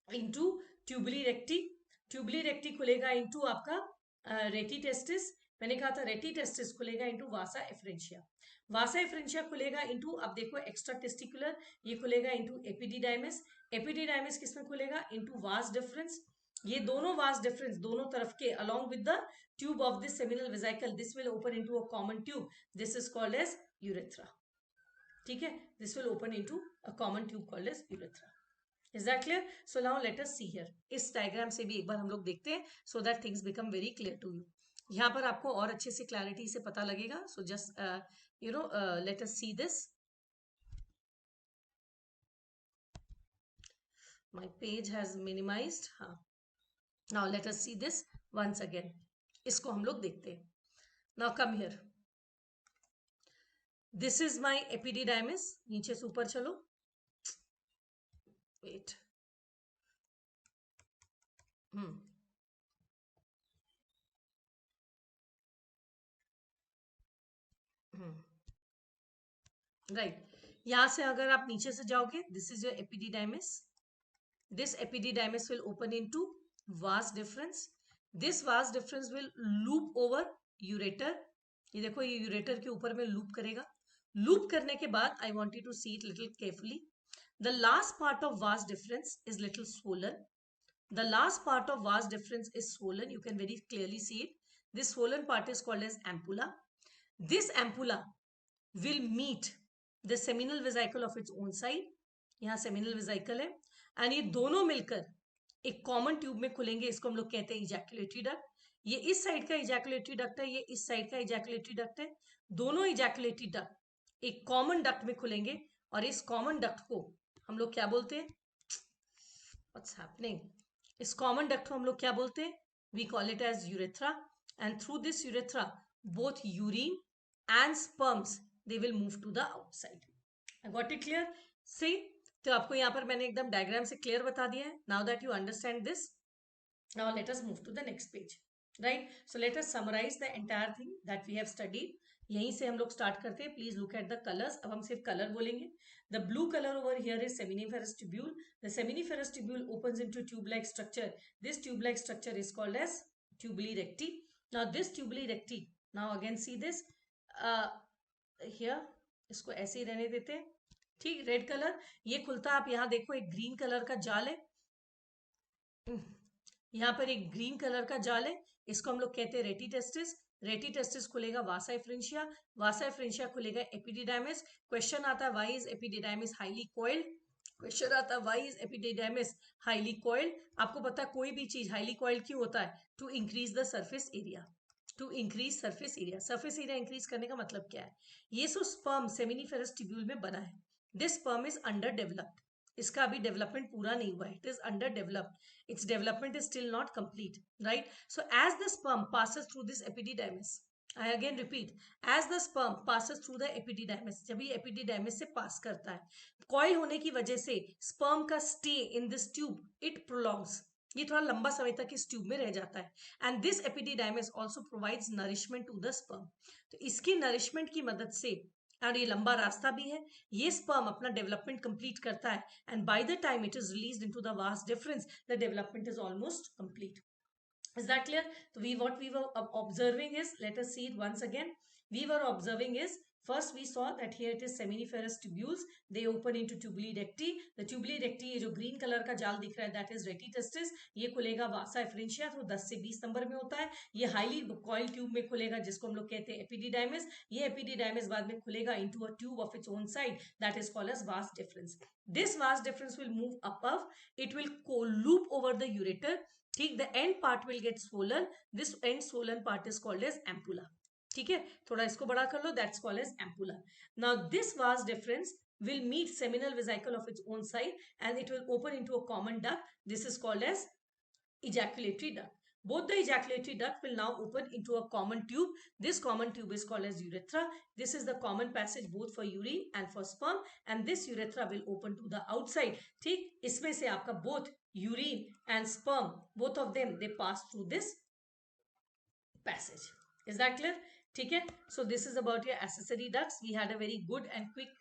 A: इनटू ट्यूबुली रेक्टी. ट्यूबुली रेक्टी खुलेगा इनटू आपका रेटी टेस्टिस. मैंने कहा था रेटी टेस्टिस खुलेगा इनटू वासा एफरेंशिया. वासा एफरेंशिया खुलेगा इनटू, अब देखो एक्स्ट्रा टेस्टिकुलर, ये खुलेगा इनटू एपिडिडाइमिस. एपिडिडाइमिस किसमें खुलेगा, इनटू वास डिफरेंस. ये दोनों वास डिफरेंस दोनों तरफ के along with the tube of this seminal vesicle, this will open into a common tube. This is called as urethra. ठीक है, this will open into a common tube called as urethra. Is that clear? So now let us see here. इस डायग्राम से भी एक बार हम लोग देखते हैं so that things become very clear to you. यहाँ पर आपको और अच्छे से क्लैरिटी से पता लगेगा. So just let us see this. My page has minimized. हाँ. Now let us see this once again. इसको हम लोग देखते हैं. Now come here. This is my epididymis. नीचे से ऊपर चलो. Wait. राइट. यहां से अगर आप नीचे से जाओगे, this is your epididymis. This epididymis will open into vas deferens. This vas difference will loop over ureter. ये देखो ये यूरेटर के ऊपर में लूप करेगा. लूप करने के बाद I want you to see it little carefully. The last part of vas deferens is little swollen. The last part of vas deferens is swollen. You can very clearly see it. This swollen part is called as ampulla. This ampulla will meet the seminal vesicle of its own side. यहाँ seminal vesicle है and ये दोनों मिलकर एक कॉमन ट्यूब में खुलेंगे. इसको हम लोग कहते हैं इजैकुलेटरी डक्ट. ये इस साइड का इजैकुलेटरी डक्ट है, ये इस साइड का इजैकुलेटरी डक्ट है. दोनों इजैकुलेटरी डक्ट एक कॉमन डक्ट में खुलेंगे और इस कॉमन डक्ट को हम लोग क्या बोलते हैं, व्हाट्स हैपनिंग, इस कॉमन डक्ट को हम लोग क्या बोलते हैं, we call it as urethra. And through this urethra both urine and sperms they will move to the outside. I got it clear? See, तो आपको यहाँ पर मैंने एकदम डायग्राम से क्लियर बता दिया है. Now that you understand this, now let us move to the next page. Right. So let us summarise the entire thing that we have studied. यहीं से हम लोग स्टार्ट करते हैं. Please look at the colours. अब हम सिर्फ कलर बोलेंगे. The blue colour over here is seminiferous tubule. The seminiferous tubule opens into tube like structure. This tube like structure is called as tubuli recti. Now this tubuli recti, now again see this here, इसको ऐसे ही रहने देते हैं. ठीक, रेड कलर ये खुलता है. आप यहाँ देखो एक ग्रीन कलर का जाल है. यहाँ पर एक ग्रीन कलर का जाल है. इसको हम लोग कहते हैं रेटिटेस्टिस. रेटिटेस्टिस खुलेगा वासा एफ्रेंशिया. वासा एफ्रेंशिया खुलेगा एपिडिडाइमिस. क्वेश्चन आता है why is epididymis highly coiled. Question आता है why is epididymis highly coiled. आपको पता है कोई भी चीज हाईली कॉइल्ड क्यों होता है? To increase the surface area. To increase surface area. Surface area increase करने का मतलब क्या है? ये सो स्पर्म सेमिनिफेरस ट्यूब्यूल में बना है. This sperm is under developed. इसका अभी डेवलपमेंट पूरा नहीं हुआ है. It is under developed. Its development is still not complete, right? So as the sperm passes through this epididymis, I again repeat, as the sperm passes through the epididymis, जब ये epididymis से पास करता है, कॉइल होने की वजह से स्पर्म का stay in this tube it prolongs. ये थोड़ा लंबा समय तक इस ट्यूब में रह जाता है. And this epididymis also provides nourishment to the sperm. तो इसकी नरिशमेंट की मदद से, और ये लंबा रास्ता भी है, ये स्पर्म अपना डेवलपमेंट कंप्लीट करता है. And by the time it is released into the vast difference, the development is almost complete. Is that clear? So what we were observing is, let us see it once again. We were observing is, first we saw that here it is seminiferous tubules. They open into tubuli recti. The tubuli recti, ये जो green color का जाल दिख रहा है, that is retitestis. ये खुलेगा vasa efferentia, तो 10 से 20 नंबर में होता है. ये highly coiled tube में खुलेगा, जिसको हम लोग कहते हैं epididymis. ये epididymis बाद में खुलेगा into a tube of its own side, that is called as vas deferens. This vas deferens will move above. It will loop over the ureter. ठीक, the end part will get swollen. This end swollen part is called as ampulla. ठीक है, थोड़ा इसको बड़ा कर लो. That's called as ampulla. Now this vas deferens will meet seminal vesicle of its own side and it will open into a common duct. This is called as ejaculatory duct. Both the ejaculatory duct will now open into a common tube. This common tube is called as urethra. This is the common passage both for urine and for sperm, and this urethra will open to the outside. ठीक, इसमें से आपका both urine and sperm, both of them, they pass through this passage. Is that clear? ठीक है. So this is about your accessory ducts. We had a very good and quick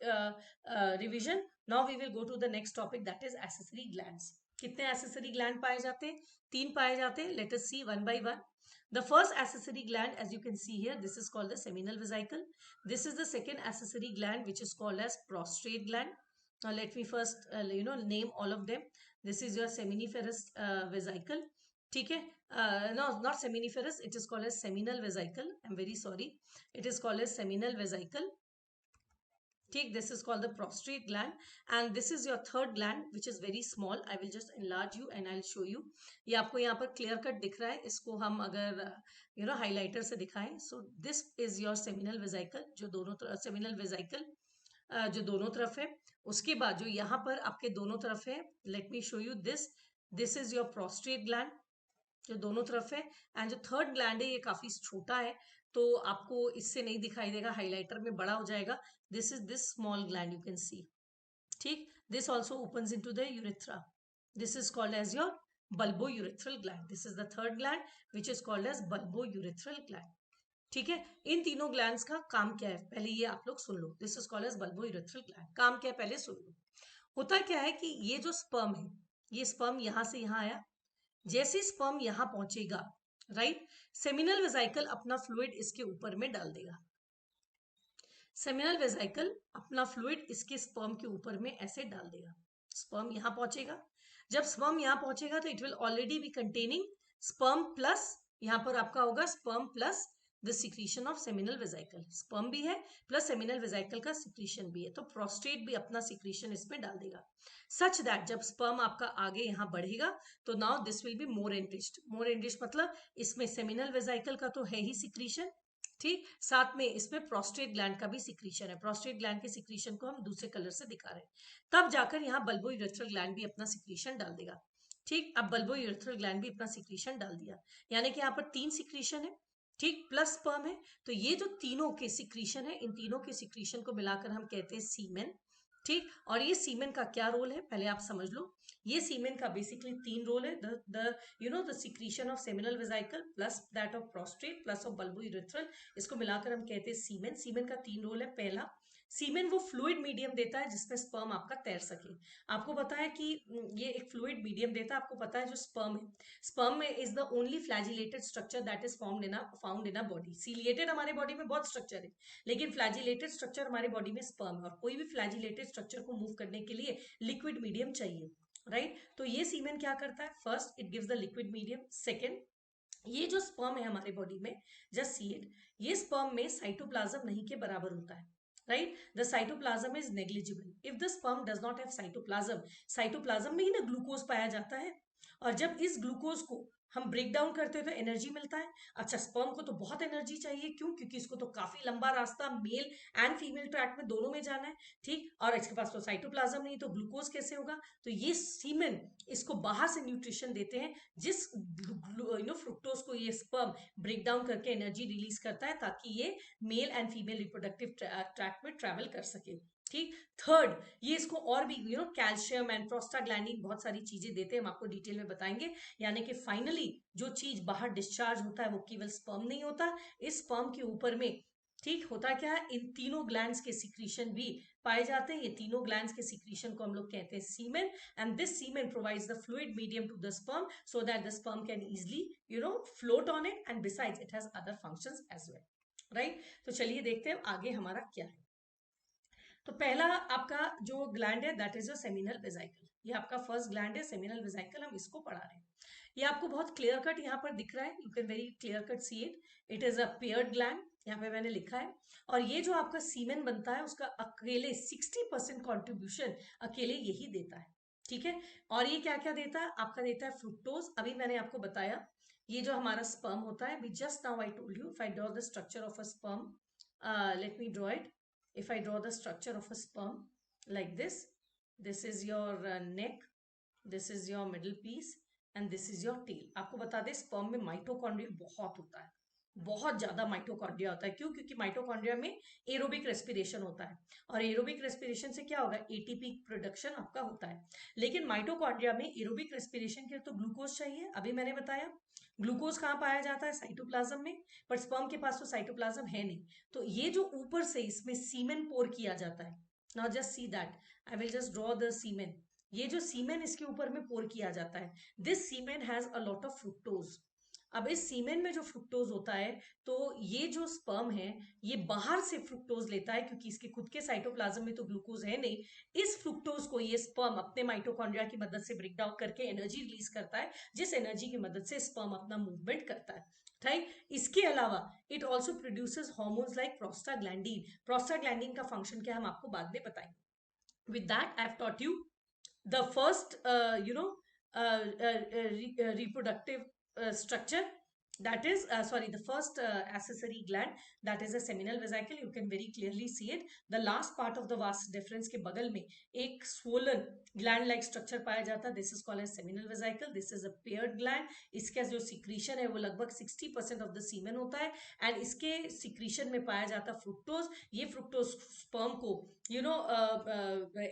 A: revision. Now we will go to the next topic, that is accessory glands. कितने accessory gland पाए जाते हैं? 3 पाए जाते हैं. Let us see one by one. The first accessory gland, as you can see here, this is called the seminal vesicle. This is the second accessory gland, which is called as prostrate gland. Now let me first name all of them. This is your seminiferous vesicle. ठीक है. No, not seminiferous, it is called as seminal vesicle. I'm very sorry, it is called as seminal vesicle. ठीक, this is called the prostrate gland, and this is your third gland, which is very small. I will just enlarge you and I'll show you. ये आपको यहाँ पर clear cut दिख रहा है. इसको हम अगर highlighter से दिखाएं, so this is your seminal vesicle, जो दोनों तरफ seminal vesicle जो दोनों तरफ है. उसके बाद जो यहाँ पर आपके दोनों तरफ है, let me show you this. This is your prostrate gland, जो दोनों तरफ है. एंड जो थर्ड ग्लैंड है, ये काफी छोटा है, तो आपको इससे नहीं दिखाई देगा, हाइलाइटर में बड़ा हो जाएगा. This is this small gland, you can see. ठीक, this also opens into the urethra. This is called as your bulbourethral gland. This is the third gland, which is called as bulbourethral gland. ठीक है. इन तीनों ग्लैंड्स का काम क्या है, पहले ये आप लोग सुन लो. This is called as bulbourethral gland. काम क्या है पहले सुन लो. होता क्या है कि ये जो स्पर्म है, ये स्पर्म यहां से यहां आया. जैसे स्पर्म यहां पहुंचेगा, राइट, सेमिनल वेजाइकल अपना फ्लूइड इसके ऊपर में डाल देगा. सेमिनल वेजाइकल अपना फ्लूइड इसके स्पर्म के ऊपर में ऐसे डाल देगा. स्पर्म यहां पहुंचेगा. जब स्पर्म यहां पहुंचेगा तो it will already be containing sperm plus, यहां पर आपका होगा sperm plus the secretion of seminal vesicle. Sperm भी है प्लस सेमिनल वेजाइकल का सिक्रीशन भी है, तो प्रोस्टेट भी अपना सिक्रीशन इसमें डाल देगा. सच दैट जब स्पर्म आपका आगे यहाँ बढ़ेगा तो now this will be more enriched. More enriched मतलब इसमें सेमिनल वेजाइकल का तो है ही सिक्रीशन, ठीक, साथ में इसमें प्रोस्टेट ग्लैंड का भी सिक्रीशन है. प्रोस्टेट ग्लैंड के सिक्रीशन को हम दूसरे कलर से दिखा रहे हैं. तब जाकर यहाँ bulbourethral ग्लैंड भी अपना सिक्रीशन डाल देगा. ठीक, अब bulbourethral ग्लैंड भी अपना सिक्रीशन डाल दिया, यानी कि यहाँ पर 3 सिक्रीशन है, ठीक, प्लस स्पर्म है. तो ये जो तीनों के सिक्रीशन है, इन तीनों के सिक्रीशन को मिलाकर हम कहते हैं सीमेन. ठीक, और ये सीमेन का क्या रोल है पहले आप समझ लो. ये सीमेन का बेसिकली 3 रोल है, the secretion of seminal vesicle plus that of prostate plus of bulbo urethral, इसको मिलाकर हम कहते हैं सीमेन। सीमेन का 3 रोल है। पहला, सीमेन वो फ्लूइड मीडियम देता है जिसमें स्पर्म आपका तैर सके। आपको पता है कि ये एक फ्लूइड मीडियम देता है। आपको पता है जो स्पर्म है, स्पर्म में is the only flagellated structure that is found in a body. Ciliated हमारे बॉडी में बहुत स्ट्रक्चर है, लेकिन फ्लैजिलेटेड स्ट्रक्चर हमारे बॉडी में स्पर्म है, और कोई भी फ्लैजिलेटेड स्ट्रक्चर को मूव करने के लिए लिक्विड मीडियम चाहिए, राइट। तो ये सीमेन क्या करता है, first it gives the liquid medium. Second, ये जो स्पर्म है हमारे बॉडी में, जस्ट सी इट, ये स्पर्म में साइटोप्लाज्म नहीं के बराबर होता है, right. The cytoplasm is negligible if the sperm does not have cytoplasm. Cytoplasm में ही ना ग्लूकोज पाया जाता है, और जब इस ग्लूकोज को हम ब्रेक डाउन करते हैं तो एनर्जी मिलता है। अच्छा, स्पर्म को तो बहुत एनर्जी चाहिए, क्यों? क्योंकि इसको तो काफी लंबा रास्ता मेल एंड फीमेल ट्रैक में दोनों में जाना है, ठीक। और इसके पास तो साइटोप्लाज्म नहीं, तो ग्लूकोज कैसे होगा? तो ये सीमेन इसको बाहर से न्यूट्रिशन देते हैं, जिस फ्रुक्टोज को ये स्पर्म ब्रेक डाउन करके एनर्जी रिलीज करता है, ताकि ये male and female reproductive tract में ट्रैवल कर सके, ठीक। थर्ड, ये इसको और भी कैल्शियम एंड प्रोस्टाग्लैंडिन बहुत सारी चीजें देते हैं, हम आपको डिटेल में बताएंगे। यानी कि फाइनली जो चीज बाहर डिस्चार्ज होता है वो केवल स्पर्म नहीं होता, इस स्पर्म के ऊपर में, ठीक, होता क्या है, इन तीनों ग्लैंड्स के सिक्रीशन भी पाए जाते हैं। ये तीनों ग्लैंड्स के सिक्रीशन को हम लोग कहते हैं semen, and this semen provides the fluid medium to the sperm so that the sperm can easily float on it, and besides it has other functions as well, right. तो चलिए देखते हैं आगे हमारा क्या है। तो पहला आपका जो ग्लैंड है that is your seminal vesicle. ये आपका फर्स्ट ग्लैंड है, सेमिनल वेसिकल, हम इसको पढ़ा रहे हैं। ये आपको बहुत क्लियर कट यहाँ पर दिख रहा है, you can very clear cut see it, it is a paired gland, यहाँ पे मैंने लिखा है। और ये जो आपका सीमेन बनता है उसका अकेले 60% कॉन्ट्रीब्यूशन अकेले यही देता है, ठीक है। और ये क्या क्या देता है? आपका देता है फ्रुक्टोज, अभी मैंने आपको बताया। ये जो हमारा स्पर्म होता है, just now I told you, if I draw the structure of a sperm, late me draw it. If I draw the structure of a sperm like this is your neck, this is your middle piece, and this is your tail. आपको बता दें स्पर्म में माइटोकॉन्ड्रिया बहुत होता है, बहुत ज्यादा माइटोकॉन्ड्रिया होता है। क्यों? क्योंकि माइटोकॉन्ड्रिया में एरोबिक रेस्पिरेशन होता है, और एरोबिक रेस्पिरेशन से क्या होगा, एटीपी प्रोडक्शन आपका होता है। लेकिन माइटोकॉन्ड्रिया में एरोबिक रेस्पिरेशन के लिए तो ग्लूकोज चाहिए, अभी मैंने बताया। ग्लूकोज कहाँ पाया जाता है? साइटोप्लाज्म में, पर स्पर्म के पास तो साइटोप्लाज्म है नहीं। तो ये जो ऊपर से इसमें सीमेन पोर किया जाता है, now just see that, I will just draw the semen. ये जो सीमेन इसके ऊपर में पोर किया जाता है, this semen has a lot of fructose. अब इस सीमेन में जो फ्रुक्टोज होता है, तो ये जो स्पर्म है ये बाहर से फ्रुक्टोज लेता है, क्योंकि इसके खुद के साइटोप्लाज्म में तो ग्लूकोज है नहीं। इस फ्रुक्टोज को ये स्पर्म अपने माइटोकॉन्ड्रिया की मदद से ब्रेक डाउन करके एनर्जी रिलीज करता है, जिस एनर्जी की मदद से स्पर्म अपना मूवमेंट करता है, राइट। इसके अलावा it also produces hormones like prostaglandin. Prostaglandin का फंक्शन क्या है हम आपको बाद में बताएंगे। With that I have taught you the first reproductive structure, that is sorry, the first accessory gland, that is a seminal vesicle. You can very clearly see it. The last part of the vas deferens के बगल में एक swollen gland like structure पाया जाता है, this is called as seminal vesicle. This is a paired gland. इसका जो secretion है वो लगभग 60% of the semen होता है, and इसके secretion में पाया जाता है fructose. ये fructose sperm को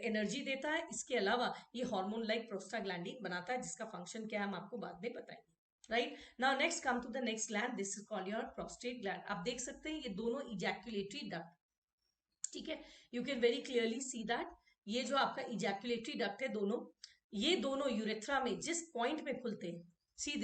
A: एनर्जी देता है। इसके अलावा ये हार्मोन लाइक प्रोस्टाग्लैंडिन बनाता है, जिसका फंक्शन क्या है हम आपको बाद में बताएंगे, right. Now next come to the next gland, this is called your prostate gland. आप देख सकते हैं ये दोनों इजैकुलेटरी डक्ट, ठीक है, you can very clearly see that. ये जो आपका इजैकुलेटरी डक्ट है दोनों, ये दोनों यूरेथ्रा में जिस पॉइंट पे खुलते हैं, see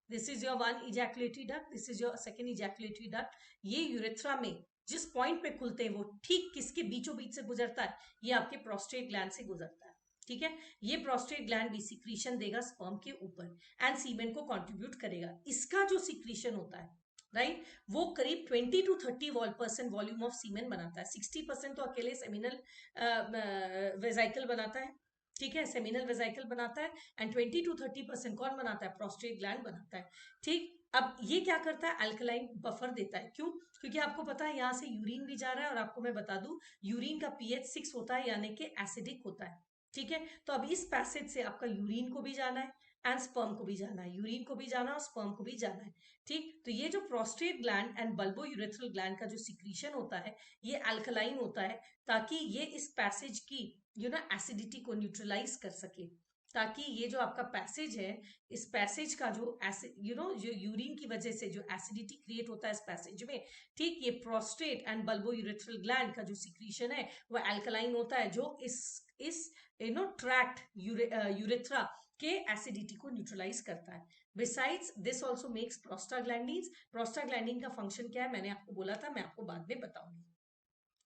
A: this is your one ejaculatory duct, this is your second ejaculatory duct. ये यूरेथ्रा में जिस पॉइंट पे खुलते हैं वो ठीक किसके बीचों बीच से गुजरता है? ये आपके प्रोस्टेट ग्लैंड से गुजरता है, ठीक है। ये प्रोस्टेट ग्लैंड भी सिक्रीशन देगा स्पर्म के ऊपर एंड सीमेन को कंट्रीब्यूट करेगा। इसका जो सिक्रीशन होता है, राइट, वो करीब 20 to 30% वॉल्यूम ऑफ सीमेन बनाता है। 60% तो अकेले सेमिनल वेसिकल बनाता है, ठीक है, सेमिनल वेसिकल बनाता है, एंड 20 to 30% कौन बनाता है? प्रोस्टेट ग्लैंड बनाता है, ठीक। अब ये क्या करता है? अल्कलाइन बफर देता है। क्यों? क्योंकि आपको पता है यहाँ से यूरिन भी जा रहा है, और आपको मैं बता दूं यूरिन का pH 6 होता है, यानी कि एसिडिक होता है, ठीक है। तो अब इस पैसेज से आपका यूरिन को भी जाना है एंड स्पर्म को भी जाना है, यूरिन को भी जाना है और स्पर्म को भी जाना है, ठीक। तो ये जो prostate gland and bulbo urethral gland का जो सिक्रीशन होता है ये अल्कलाइन होता है, ताकि ये इस पैसेज की एसिडिटी को न्यूट्रलाइज कर सके, ताकि ये जो आपका पैसेज है, इस पैसेज का जो जो यूरिन की वजह से जो एसिडिटी क्रिएट होता है इस पैसेज में, ठीक, ये prostate and bulbo urethral gland का जो सिक्रीशन है वो एल्कलाइन होता है, जो इस ट्रैक्ट यूरेथ्रा के एसिडिटी को न्यूट्रलाइज करता है. Besides this also makes prostaglandins. Prostaglandin का फंक्शन क्या है मैंने आपको बोला था, मैं आपको बाद में बताऊंगी.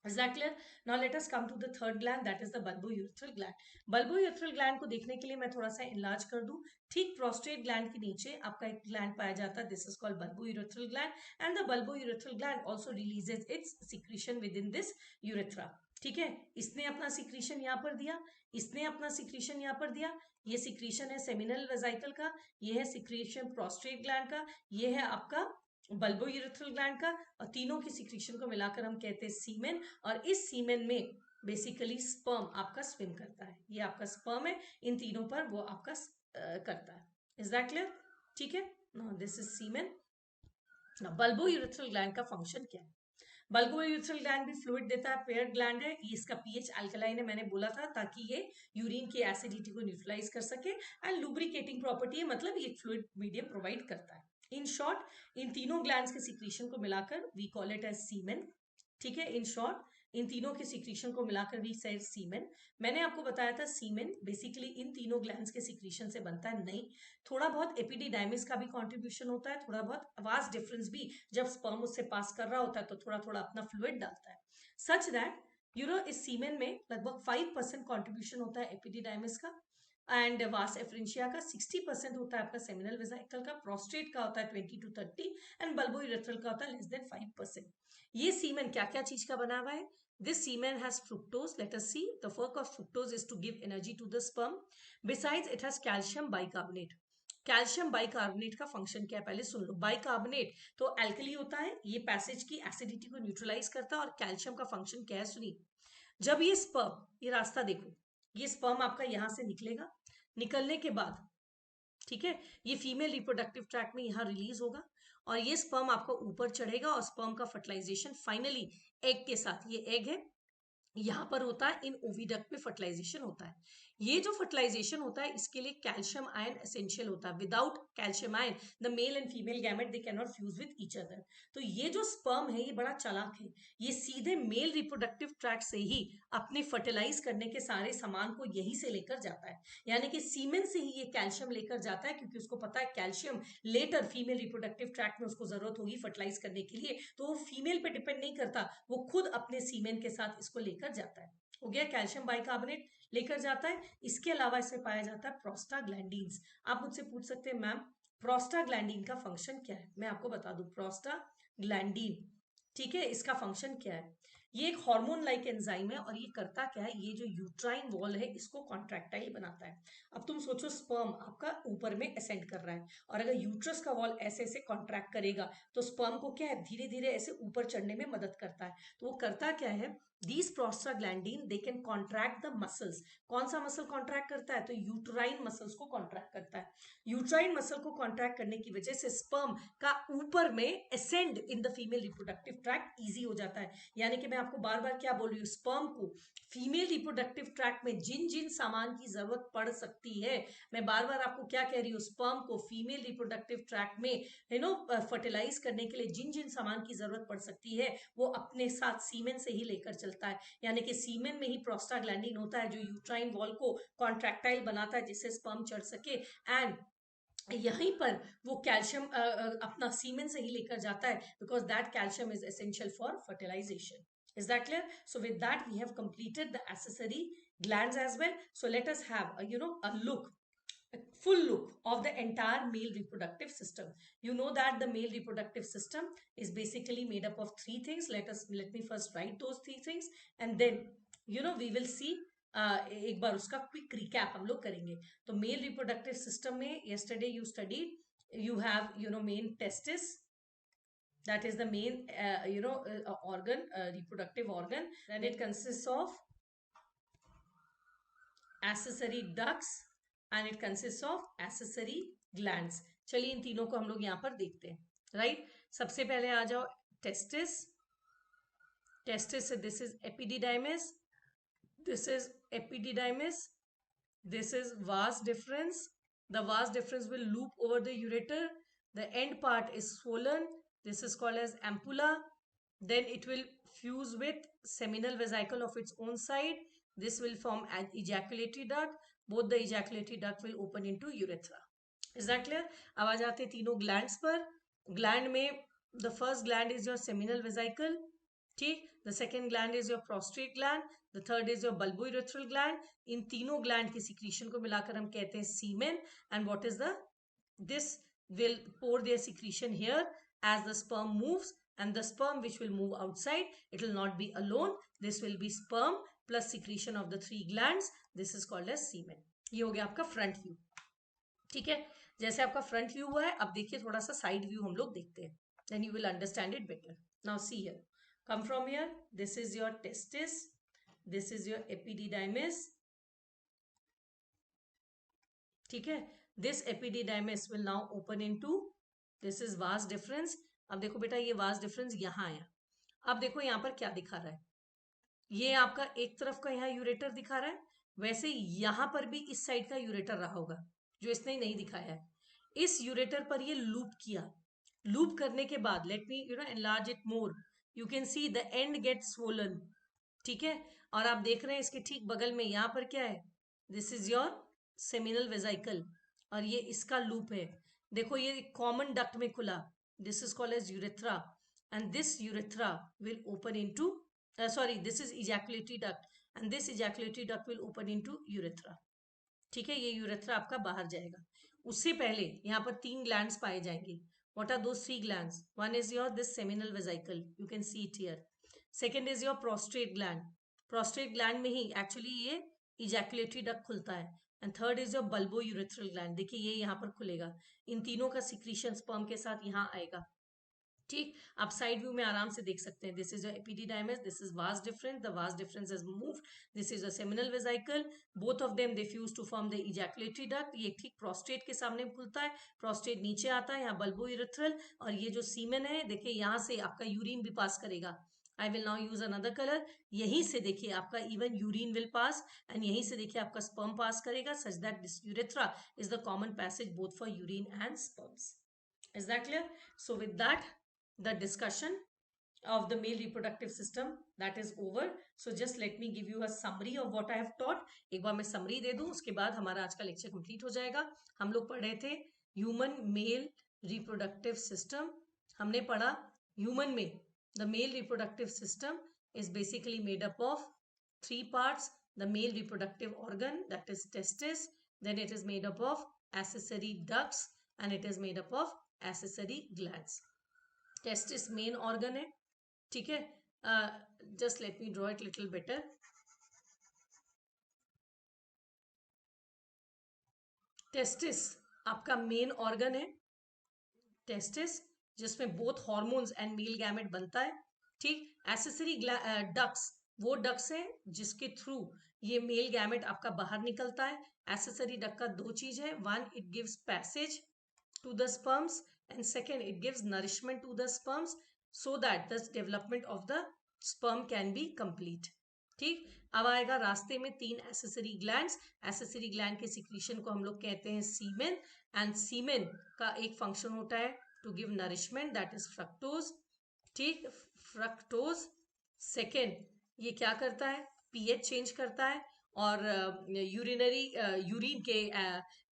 A: Is that clear? Now let us come to the third gland, that is the bulbourethral gland. Bulbourethral gland को देखने के लिए मैं थोड़ा सा enlarge कर दूं. ठीक prostate gland के नीचे आपका एक gland पाया जाता है. This is called bulbourethral gland, and the bulbourethral gland also releases its secretion within this urethra. ठीक है, इसने अपना सिक्रीशन यहाँ पर दिया, इसने अपना सिक्रीशन यहाँ पर दिया. ये सिक्रीशन है सेमिनल वेसिकल का, ये है सिक्रीशन प्रोस्टेट ग्लैंड का, ये है आपका बल्बोयूरेथ्रल ग्लैंड का, और तीनों की सिक्रीशन को मिलाकर हम कहते हैं सीमेन. और इस सीमेन में बेसिकली स्पर्म आपका स्विम करता है. ये आपका स्पर्म है, इन तीनों पर वो आपका करता है. Is that clear? ठीक है. Now this is semen. Bulbourethral gland का फंक्शन क्या है? बल्बोयूरेथ्रल ग्लैंड भी फ्लूइड देता है, पेयर्ड ग्लैंड है. ये इसका पीएच अल्कलाइन है, मैंने बोला था, ताकि ये यूरिन की एसिडिटी को न्यूट्रलाइज कर सके. एंड लुब्रिकेटिंग प्रॉपर्टी है, मतलब ये फ्लूइड मीडियम प्रोवाइड करता है. इन शॉर्ट, इन तीनों ग्लैंड्स के सिक्रीशन को मिलाकर वी कॉल इट एज सीमेन. ठीक है, इन शॉर्ट इन तीनों के सिक्रीशन को मिलाकर वी सेड सीमेन. मैंने आपको बताया था सीमेन बेसिकली इन तीनों ग्लैंड्स के सिक्रीशन से बनता है नहीं, थोड़ा बहुत एपिडिडाइमिस का भी कंट्रीब्यूशन होता है, थोड़ा बहुत वास्ट डिफरेंस भी, जब स्पर्म उससे पास कर रहा होता है तो थोड़ा थोड़ा अपना फ्लूइड डालता है. सच दैट इस सीमेन में लगभग 5% कॉन्ट्रीब्यूशन होता है एपिडिडाइमिस का, एंड वास एफ्रेंशिया का 60% होता है आपका सेमिनल वेसिकल का, प्रोस्टेट का होता है 20 to 30, एंड बल्बोयूरेथ्रल का होता है लेस देन 5%. ये सीमेन क्या क्या चीज का बना हुआ है? This semen has fructose. Let us see. The work of fructose is to give energy to the sperm. Besides, it has calcium bicarbonate. Calcium bicarbonate का फंक्शन क्या है पहले सुन लो. बाइकार्बोनेट तो एल्कली होता है, ये पैसेज की एसिडिटी को न्यूट्रलाइज करता है. और कैल्शियम का फंक्शन क्या है सुनिए. जब ये स्पर्म, ये रास्ता देखो, ये स्पर्म आपका यहां से निकलेगा, निकलने के बाद ठीक है ये फीमेल रिप्रोडक्टिव ट्रैक्ट में यहाँ रिलीज होगा, और ये स्पर्म आपका ऊपर चढ़ेगा, और स्पर्म का फर्टिलाइजेशन फाइनली एग के साथ, ये एग है, यहाँ पर होता है. इन ओविडक्ट में फर्टिलाइजेशन होता है. ये जो फर्टिलाइजेशन होता है इसके लिए कैल्शियम आयन एसेंशियल होता है. Without calcium ion the male and female gamete they can not fuse with each other. तो ये जो स्पर्म है ये बड़ा चालाक है, ये सीधे मेल रिप्रोडक्टिव ट्रैक्ट से ही अपने फर्टिलाइज करने के सारे सामान को यहीं से लेकर जाता है. यानी कि सीमेन से ही ये कैल्शियम लेकर जाता है, क्योंकि उसको पता है calcium later female reproductive tract में उसको जरूरत होगी फर्टिलाइज करने के लिए, तो वो फीमेल पे डिपेंड नहीं करता, वो खुद अपने सीमेन के साथ इसको लेकर जाता है. हो गया, कैल्शियम बाइकार्बोनेट लेकर जाता है. इसके अलावा इसमें पाया जाता है प्रोस्टाग्लैंडीन्स. आप मुझसे पूछ सकते हैं मैम प्रोस्टाग्लैंडीन का फंक्शन क्या है? मैं आपको बता दूं, प्रोस्टाग्लैंडीन ठीक है इसका फंक्शन क्या है. ये एक हार्मोन लाइक एंजाइम है, और ये करता क्या है, ये जो यूट्राइन वॉल है इसको कॉन्ट्रैक्टाइल बनाता है. अब तुम सोचो स्पर्म आपका ऊपर में असेंड कर रहा है, और अगर यूट्रस का वॉल ऐसे ऐसे कॉन्ट्रैक्ट करेगा तो स्पर्म को क्या है धीरे धीरे ऐसे ऊपर चढ़ने में मदद करता है. तो वो करता क्या है, these prostaglandin they can contract the muscles. कौन सा मसल कॉन्ट्रैक्ट करता है? तो यूट्राइन मसल्स को कॉन्ट्रैक्ट करता है. यूट्राइन मसल को कॉन्ट्रैक्ट करने की वजह से स्पर्म का ऊपर में ascend in the female reproductive tract easy हो जाता है. यानी कि मैं आपको बार बार क्या बोल रही हूँ, स्पर्म को फीमेल रिप्रोडक्टिव ट्रैक्ट में जिन जिन सामान की जरूरत पड़ सकती है, मैं बार बार आपको क्या कह रही हूँ, स्पर्म को फीमेल रिप्रोडक्टिव ट्रैक्ट में फर्टिलाइज करने के लिए जिन जिन सामान की जरूरत पड़ सकती है वो अपने साथ सीमेन से ही लेकर चलता है. यानी कि सीमेन में ही प्रोस्टाग्लैंडिन होता है जो यूट्राइन वॉल को कॉन्ट्रैक्टाइल बनाता है जिससे स्पर्म चढ़ सके, एंड यहीं पर वो कैल्शियम अपना सीमेन से ही लेकर जाता है, because that calcium is essential for fertilization. Is that clear? So with that we have completed the accessory glands as well. So let us have a look, a full look of the entire male reproductive system. You know that the male reproductive system is basically made up of three things. Let me first write those three things, and then we will see. एक बार उसका क्विक रिकैप हम लोग करेंगे. तो मेल रिप्रोडक्टिव सिस्टम में yesterday you studied, you have main testis, that is the main organ, reproductive organ. Then it consists of accessory ducts and it consists of accessory glands. चलिए इन तीनों को हम लोग यहाँ पर देखते हैं. राइट, सबसे पहले आ जाओ testis. Testis, this is epididymis, this is epididymis, This is vas deferens. The vas deferens will loop over the ureter. The end part is swollen. This is called as ampulla. Then it will fuse with seminal vesicle of its own side. This will form an ejaculatory duct. Both the ejaculatory duct will open into urethra. Is that clear? अब आ जाते हैं तीनों ग्लैंड्स पर. ग्लैंड में the first gland is your seminal vesicle. ठीक. The second gland is your prostate gland. The third is your bulbourethral gland. इन तीनों ग्लैंड की सिक्रीशन को मिलाकर हम कहते हैं सीमेन. And what is the this will pour their secretion here as the sperm moves, and the sperm which will move outside, it will not be alone. This will be sperm plus secretion of the three glands. This is called as semen. ये हो गया आपका फ्रंट व्यू. ठीक है. जैसे आपका फ्रंट व्यू हुआ है, अब देखिए थोड़ा सा साइड व्यू हम लोग देखते हैं. Then you will understand it better. Now see here. Come from here. This is your testis. This is your epididymis. ठीक है. This epididymis will now open into, this is vas deferens. अब देखो बेटा ये vas deferens यहाँ आया. अब देखो यहाँ पर क्या दिखा रहा है. ये आपका एक तरफ का यहाँ यूरेटर दिखा रहा है. वैसे यहाँ पर भी इस साइड का यूरेटर रहा होगा जो इसने नहीं दिखाया है. इस यूरेटर पर ये लूप किया. लूप करने के बाद let me enlarge it more. You can see the end get swollen. ठीक है. और आप देख रहे हैं इसके ठीक बगल में यहाँ पर क्या है. दिस इज योर सेमिनल वेजाइकल और ये इसका लूप है. देखो ये कॉमन डक्ट में खुला. This is called as urethra and this urethra will open into this is ejaculatory duct and this ejaculatory duct will open into urethra. ठीक है. ये यूरेथ्रा आपका बाहर जाएगा. उससे पहले यहाँ पर 3 ग्लैंड्स पाए जाएंगे. What are those 3 glands? One is your this seminal vesicle. You can see it here. Second is your prostate gland. Prostate gland में ही actually ये ejaculatory duct खुलता है. And third is your bulbourethral gland. देखिए ये यहाँ पर खुलेगा. इन तीनों का secretion sperm के साथ यहाँ आएगा. ठीक. आप साइड व्यू में आराम से देख सकते हैं. This is your epididymis. This is vas deferens. The vas deferens has moved. This is a seminal vesicle. Both of them they fuse to form the ejaculatory duct. ये ठीक प्रोस्टेट के सामने खुलता है. प्रोस्टेट नीचे आता है. यहाँ बल्बोयूरेथ्रल. और ये जो सीमेन है देखिए यहाँ से आपका यूरिन भी पास करेगा. I will now use another colour. यहीं से देखिए आपका even urine will pass and यहीं से देखिए आपका स्पर्म पास करेगा such that this urethra is the common passage both for urine and sperms. Is that clear? So with that, the discussion of the male reproductive system that is over. So just let me give you a summary of what I have taught. एक बार मैं summary दे दूं उसके बाद हमारा आज का lecture complete हो जाएगा. हम लोग पढ़ रहे थे human male reproductive system. हमने पढ़ा human में the male reproductive system is basically made up of 3 parts. The male reproductive organ, that is testis. Then it is made up of accessory ducts and it is made up of accessory glands. Testis main organ है. ठीक है. Just let me draw it little better. Testis आपका मेन ऑर्गन है. टेस्टिस जिसमें both hormones and male gamete बनता है. ठीक. एसेसरी डक्ट्स वो डक्ट्स हैं जिसके थ्रू ये मेल गैमेट आपका बाहर निकलता है. एसेसरी डक्ट का 2 चीज है. One, it gives passage to the sperms and second it gives nourishment to the sperms so that the development of the sperm can be complete. ठीक. अब आएगा रास्ते में 3 accessory glands. accessory gland के secretion को हम लोग कहते हैं semen and semen का एक function होता है to give nourishment, that is fructose. ठीक. fructose second ये क्या करता है, pH change करता है और urinary urine के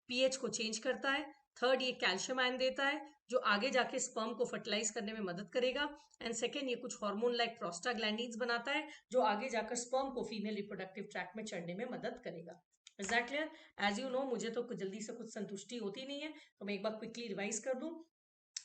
A: pH को change करता है. थर्ड ये कैल्शियम आयन देता है जो आगे जाके स्पर्म को फर्टिलाइज करने में मदद करेगा. एंड सेकेंड ये कुछ हार्मोन लाइक प्रोस्टाग्लैंडिन्स बनाता है जो आगे जाकर स्पर्म को फीमेल रिप्रोडक्टिव ट्रैक्ट में चढ़ने में मदद करेगा. Is that clear? As you know मुझे तो जल्दी से कुछ संतुष्टि होती नहीं है तो मैं एक बार क्विकली रिवाइज कर दूं.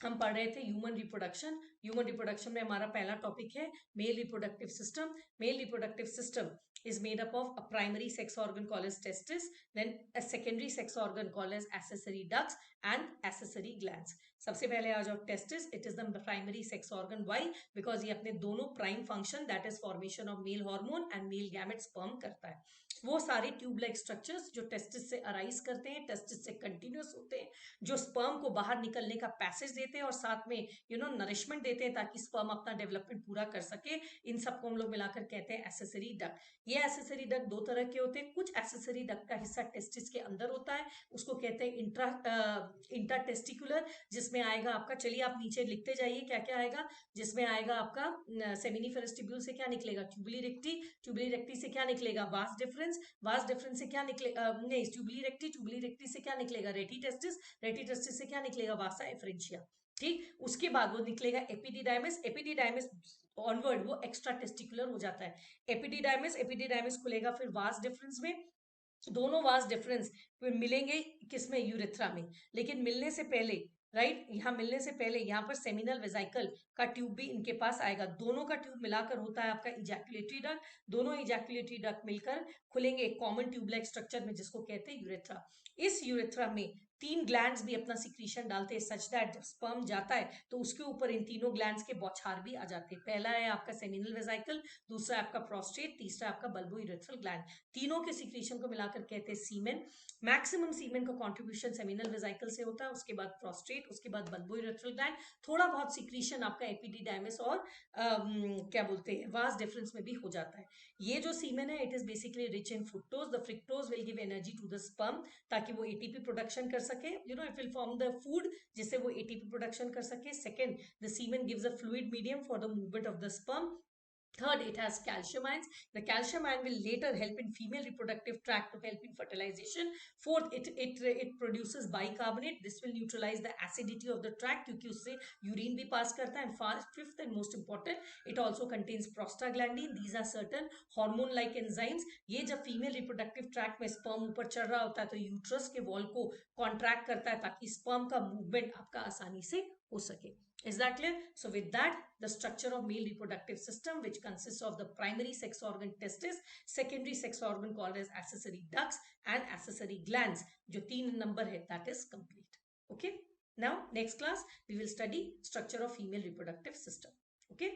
A: हम पढ़ रहे थे ह्यूमन रिप्रोडक्शन. ह्यूमन रिप्रोडक्शन में हमारा पहला टॉपिक है mail reproductive system. Mail reproductive system is made up of a primary sex organ called as testis, then a secondary sex organ called as accessory ducts and accessory glands. सबसे पहले आ जाओ testis. It is the primary sex organ. Why? Because ये अपने दोनों prime function that is formation of male hormone and male gamete sperm करता है. वो सारे ट्यूब लाइक स्ट्रक्चर्स जो टेस्टिस से अराइज करते हैं, टेस्टिस से कंटिन्यूस होते हैं, जो स्पर्म को बाहर निकलने का पैसेज देते हैं और साथ में नरिशमेंट देते हैं ताकि स्पर्म अपना डेवलपमेंट पूरा कर सके, इन सबको हम लोग मिलाकर कहते हैं एसेसरी डक्ट। ये एसेसरी डक्ट दो तरह के होते हैं। कुछ एसेसरी डक्ट का हिस्सा टेस्टिस के अंदर होता है, उसको कहते हैं इंट्रा टेस्टिकुलर, जिसमें आएगा आपका, चलिए आप नीचे लिखते जाइए क्या क्या आएगा, जिसमें आएगा आपका सेमिनिफेरस ट्यूब्यूल से क्या निकलेगा, ट्यूबुली रेक्टी, ट्यूबुली रेक्टी से क्या निकलेगा, वास डिफरेंस, वास डिफरेंस से क्या निकलेगा, नहीं ट्यूबुली रेक्टी, ट्यूबुली रेक्टी से क्या निकलेगा, रेटी टेस्टिस, रेटी टेस्टिस से क्या निकलेगा, वासा एफरेंशिया। ठीक, उसके बाद वो निकलेगा एपिडिडाइमिस, एपिडिडाइमिस ऑनवर्ड वो एक्स्ट्रा टेस्टिकुलर हो जाता है। एपिडिडाइमिस, एपिडिडाइमिस खुलेगा फिर वास डिफरेंस में, दोनों वास डिफरेंस फिर मिलेंगे किसमें, यूरेथ्रा में। लेकिन मिलने से पहले, राइट, यहाँ मिलने से पहले यहाँ पर सेमिनल वेजाइकल का ट्यूब भी इनके पास आएगा। दोनों का ट्यूब मिलाकर होता है आपका इजैकुलेटरी डक्ट। दोनों इजैकुलेटरी डक्ट मिलकर खुलेंगे एक कॉमन ट्यूब लाइक स्ट्रक्चर में जिसको कहते हैं यूरेथ्रा। इस यूरेथ्रा में 3 ग्लैंड्स भी अपना सिक्रीशन डालते हैं सच दैट जब स्पर्म जाता है तो उसके ऊपर इन तीनों ग्लैंड्स के बौछार भी आ जाते हैं। पहला है आपका सेमिनल वेजाइकल, दूसरा आपका प्रोस्टेट, तीसरा आपका बल्बो यूरेथ्रल ग्लैंड। तीनों के सिक्रीशन को मिलाकर कहते हैं सीमेन। मैक्सिमम सीमेन का कंट्रीब्यूशन सेमिनल वेजाइकल से होता है, उसके बाद प्रोस्टेट, उसके बाद बल्बो यूरेथ्रल ग्लैंड, थोड़ा बहुत सिक्रीशन आपका एपिडिडाइमिस और क्या बोलते हैं वास डिफरेंस में भी हो जाता है। ये जो सीमेन है it is basically rich in fructose. The fructose will give energy to the sperm ताकि वो एटीपी प्रोडक्शन कर सके, it will form the food जिससे वो एटीपी प्रोडक्शन कर सके। Second, the semen gives a fluid medium for the movement of the sperm. Third, it has calcium ions. The calcium ion will later help in female reproductive tract to help in fertilization. Fourth, it produces bicarbonate. This will neutralize the acidity of the tract क्योंकि उससे यूरिन भी पास करता है. And fifth and most important, it also contains prostaglandin. These are certain hormone-like enzymes. ये जब female reproductive tract में sperm ऊपर चढ़ रहा होता है तो यूट्रस के वॉल को कॉन्ट्रैक्ट करता है ताकि sperm का मूवमेंट आपका आसानी से हो सके. Is that clear? So with that, the structure of male reproductive system, which consists of the primary sex organ testis, secondary sex organ called as accessory ducts, and accessory glands, जो 3 number है, that is complete. Okay. Now next class we will study structure of female reproductive system. Okay.